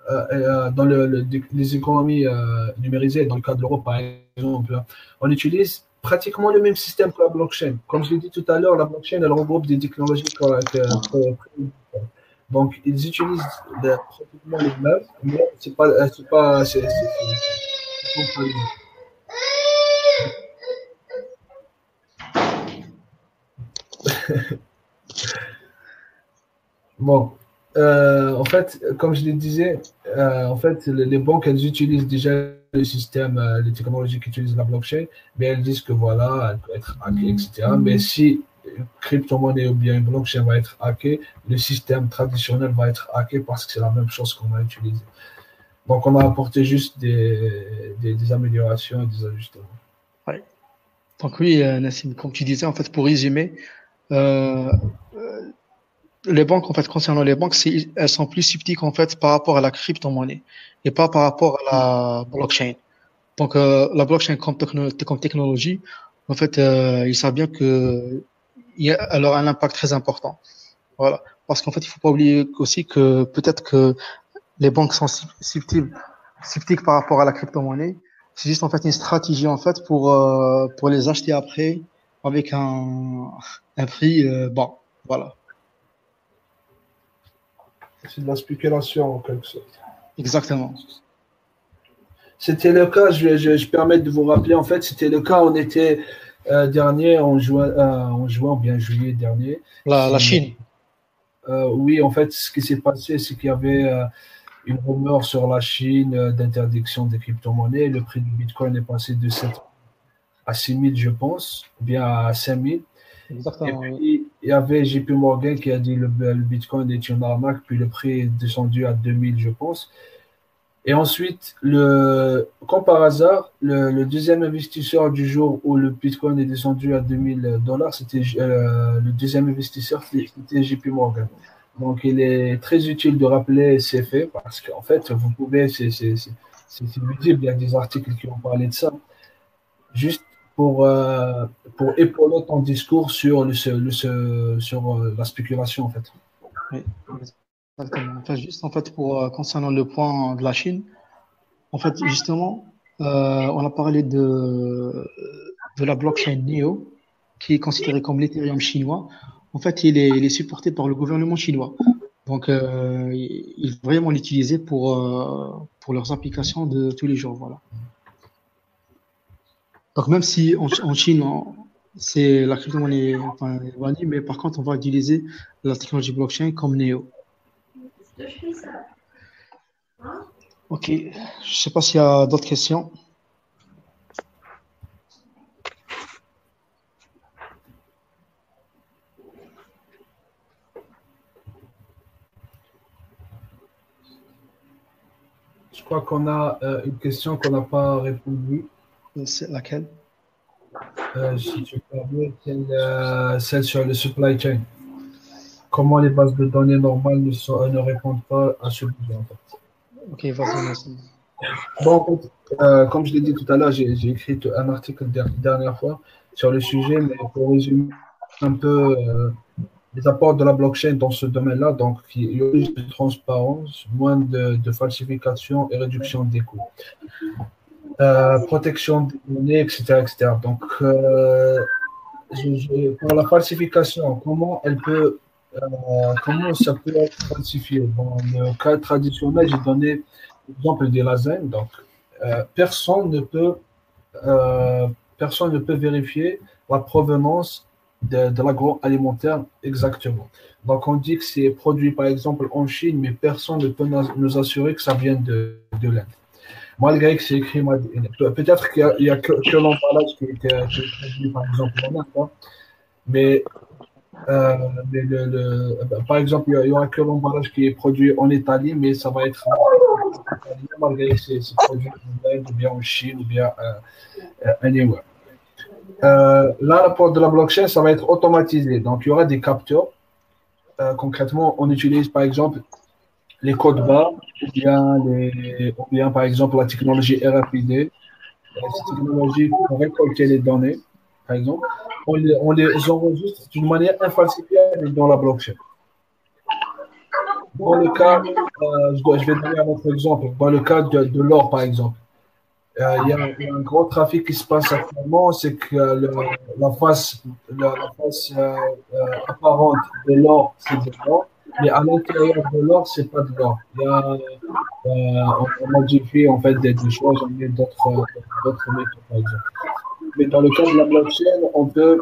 dans les économies numérisées, dans le cas de l'euro par exemple, on utilise pratiquement le même système que la blockchain. Comme je l'ai dit tout à l'heure, la blockchain, elle regroupe des technologies donc ils utilisent pratiquement les mêmes, mais c'est pas bon, en fait, comme je le disais, en fait, les banques, elles utilisent déjà le système, les technologies qui utilisent la blockchain, mais elles disent que voilà, elle peut être hackée, etc. Mais si une crypto-monnaie ou bien une blockchain va être hackée, le système traditionnel va être hacké parce que c'est la même chose qu'on a utilisé. Donc, on a apporté juste des améliorations et des ajustements. Ouais. Donc oui, Nassim, comme tu disais, en fait, pour résumer, les banques, en fait, concernant les banques, elles sont plus sceptiques, en fait, par rapport à la crypto-monnaie et pas par rapport à la blockchain. Donc, la blockchain comme technologie, en fait, ils savent bien que elle aura un impact très important. Voilà. Parce qu'en fait, il faut pas oublier aussi que peut-être que les banques sont sceptiques par rapport à la crypto-monnaie. C'est juste, en fait, une stratégie, en fait, pour les acheter après avec un prix, bas. Voilà. C'est de la spéculation en quelque sorte. Exactement. C'était le cas, je permets de vous rappeler, en fait, c'était le cas, on était dernier, en juin, bien juillet dernier. La Chine. Oui, en fait, ce qui s'est passé, c'est qu'il y avait une rumeur sur la Chine d'interdiction des crypto-monnaies. Le prix du Bitcoin est passé de 7 à 6 000, je pense, ou bien à 5 000. Exactement. Et puis, il y avait JP Morgan qui a dit le Bitcoin est une arnaque, puis le prix est descendu à 2 000, je pense. Et ensuite, comme par hasard, le deuxième investisseur du jour où le Bitcoin est descendu à $2000, c'était le deuxième investisseur, c'était JP Morgan. Donc, il est très utile de rappeler ces faits parce qu'en fait, vous pouvez, c'est visible, il y a des articles qui ont parlé de ça, juste pour épauler ton discours sur la spéculation, en fait. Oui, exactement. Enfin, juste en fait pour concernant le point de la Chine, en fait justement, on a parlé de la blockchain Neo, qui est considérée comme l'Ethereum chinois. En fait, il est supporté par le gouvernement chinois. Donc, ils vont vraiment l'utiliser pour leurs applications de tous les jours. Voilà. Donc, même si en Chine, c'est la crypto-monnaie enfin, bannie, mais par contre, on va utiliser la technologie blockchain comme Neo. Ok, je sais pas s'il y a d'autres questions. Je crois qu'on a une question qu'on n'a pas répondu. C'est laquelle? Si tu permets, celle sur le supply chain. Comment les bases de données normales ne répondent pas à ce besoin, en fait. Ok, vas-y, merci. Bon, en fait, comme je l'ai dit tout à l'heure, j'ai écrit un article dernière fois sur le sujet, mais pour résumer un peu les apports de la blockchain dans ce domaine-là, donc il y a plus de transparence, moins de falsification et réduction des coûts. Protection des données, etc., etc. Donc, pour la falsification, comment ça peut être falsifié? Dans le cas traditionnel, j'ai donné l'exemple des lasagnes. Donc, personne ne peut vérifier la provenance de l'agroalimentaire exactement. Donc, on dit que c'est produit, par exemple, en Chine, mais personne ne peut nous assurer que ça vient de l'Inde. malgré que c'est écrit Made in. Peut-être qu'il y a que l'emballage qui est traduit, par exemple, en Inde, hein, mais, par exemple, il y aura que l'emballage qui est produit en Italie, mais ça va être italien, malgré que c'est produit en Inde, ou bien en Chine, ou bien anywhere. Là, l'apport de la blockchain, ça va être automatisé. Donc, il y aura des capteurs. Concrètement, on utilise, par exemple, les codes barres, ou bien, par exemple, la technologie RFID. Cette technologie pour récolter les données, par exemple, on les enregistre d'une manière infalsifiable dans la blockchain. Dans le cas, je vais donner un autre exemple. Dans le cas de l'or, par exemple, il y a un gros trafic qui se passe actuellement, c'est que la face apparente de l'or, c'est de l'or, mais à l'intérieur de l'or, c'est pas de l'or. On modifie en fait des choses, on met d'autres méthodes, par exemple. Mais dans le cas de la blockchain, on peut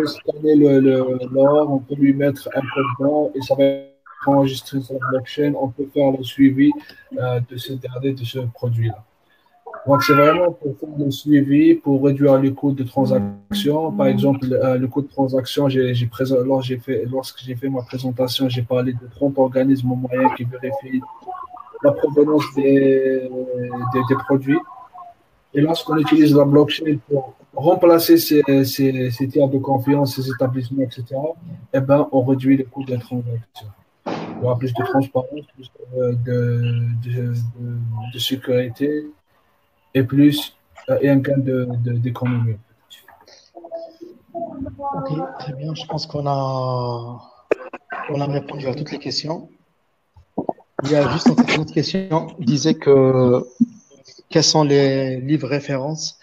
scanner l'or, on peut lui mettre un code dedans et ça va être enregistré sur la blockchain. On peut faire le suivi de ce produit-là. Donc, c'est vraiment pour faire le suivi, pour réduire les coûts de transaction. Par exemple, le coût de transaction, lorsque j'ai fait ma présentation, j'ai parlé de 30 organismes moyens qui vérifient la provenance des produits. Et lorsqu'on utilise la blockchain pour remplacer ces tiers de confiance, ces établissements, etc., eh ben, on réduit les coûts de transaction. Il y aura plus de transparence, plus de sécurité et un gain d'économie. Ok, très bien. Je pense qu'on a répondu à toutes les questions. Il y a juste une autre question. Il disait quels sont les livres références.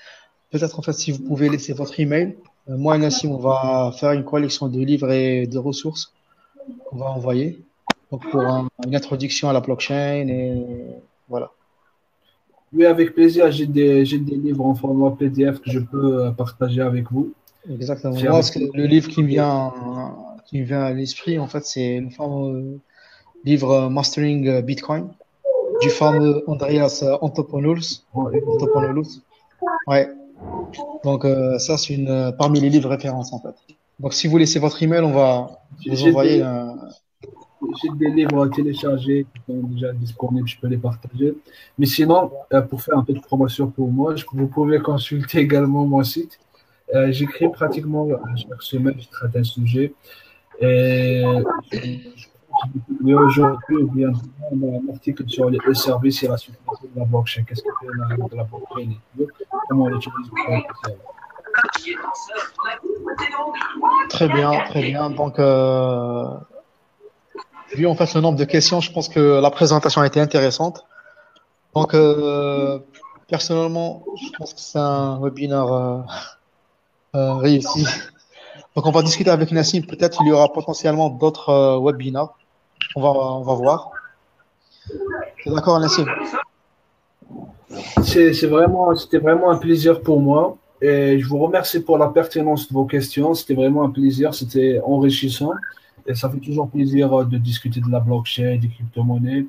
Peut-être en fait si vous pouvez laisser votre email. Moi et Nassim, on va faire une collection de livres et de ressources qu'on va envoyer. Donc pour une introduction à la blockchain et voilà. Oui, avec plaisir. J'ai des livres en format PDF que je peux partager avec vous. Exactement. Moi, le livre qui me vient à l'esprit, en fait, c'est le fameux livre Mastering Bitcoin du fameux Andreas Antonopoulos. Ouais. Donc ça, c'est parmi les livres références en fait. Donc si vous laissez votre email, on va vous envoyer. J'ai des livres téléchargés qui sont déjà disponibles, je peux les partager. Mais sinon, pour faire un peu de promotion pour moi, vous pouvez consulter également mon site. J'écris pratiquement chaque semaine, je traite un sujet. Et je aujourd'hui, ou bien un article sur les services et la sécurité de la blockchain. Qu'est-ce que fait la blockchain et comment on l'utilise pour le Très bien, très bien. Donc, vu en fait le nombre de questions, je pense que la présentation a été intéressante. Donc, personnellement, je pense que c'est un webinaire réussi. Donc, on va discuter avec Nassim. Peut-être qu'il y aura potentiellement d'autres webinaires. On va voir. C'est d'accord, Nassim? C'était vraiment un plaisir pour moi. Et je vous remercie pour la pertinence de vos questions. C'était vraiment un plaisir. C'était enrichissant. Et ça fait toujours plaisir de discuter de la blockchain, des crypto-monnaies.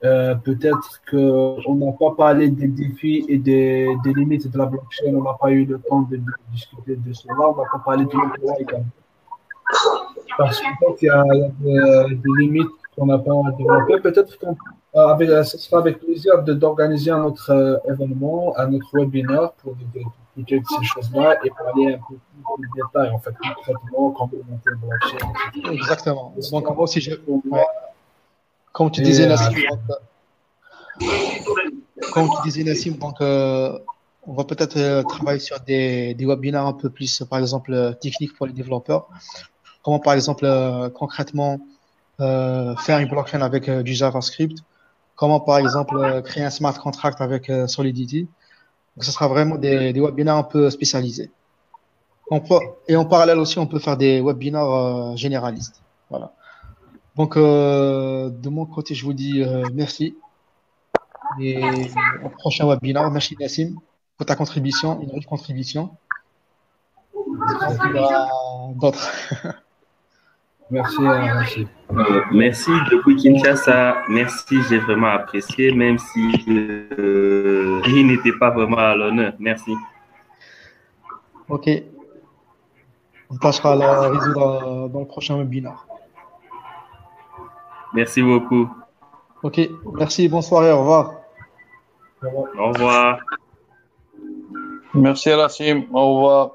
Peut-être qu'on n'a pas parlé des défis et des limites de la blockchain. On n'a pas eu le temps de discuter de cela. On n'a pas parlé de l'emploi également. Parce qu'en fait, il y a des limites qu'on n'a pas développées. Peut-être ce sera avec plaisir d'organiser un autre événement, un autre webinaire pour discuter de ces choses-là et parler un peu plus de détails, en fait, concrètement, comment monter le blockchain, etc. Exactement. Donc, moi aussi, comme tu disais, Nassim, donc, on va peut-être travailler sur des webinaires un peu plus, par exemple, techniques pour les développeurs. Comment, par exemple, concrètement, faire une blockchain avec du JavaScript. Comment, par exemple, créer un smart contract avec Solidity. Donc, ce sera vraiment des webinaires un peu spécialisés. Et en parallèle aussi, on peut faire des webinaires généralistes. Voilà. Donc, de mon côté, je vous dis merci. Et au prochain webinaire, merci Nassim pour ta contribution, une riche contribution. J'espère qu'il y aura d'autres. Merci, Rachid. Merci depuis Kinshasa. Merci, j'ai vraiment apprécié, même si il n'était pas vraiment à l'honneur. Merci. Ok, on tâchera à la résoudre dans le prochain webinaire. Merci beaucoup. Ok, merci, bonne soirée, au revoir. Au revoir. Merci, Racim. Au revoir.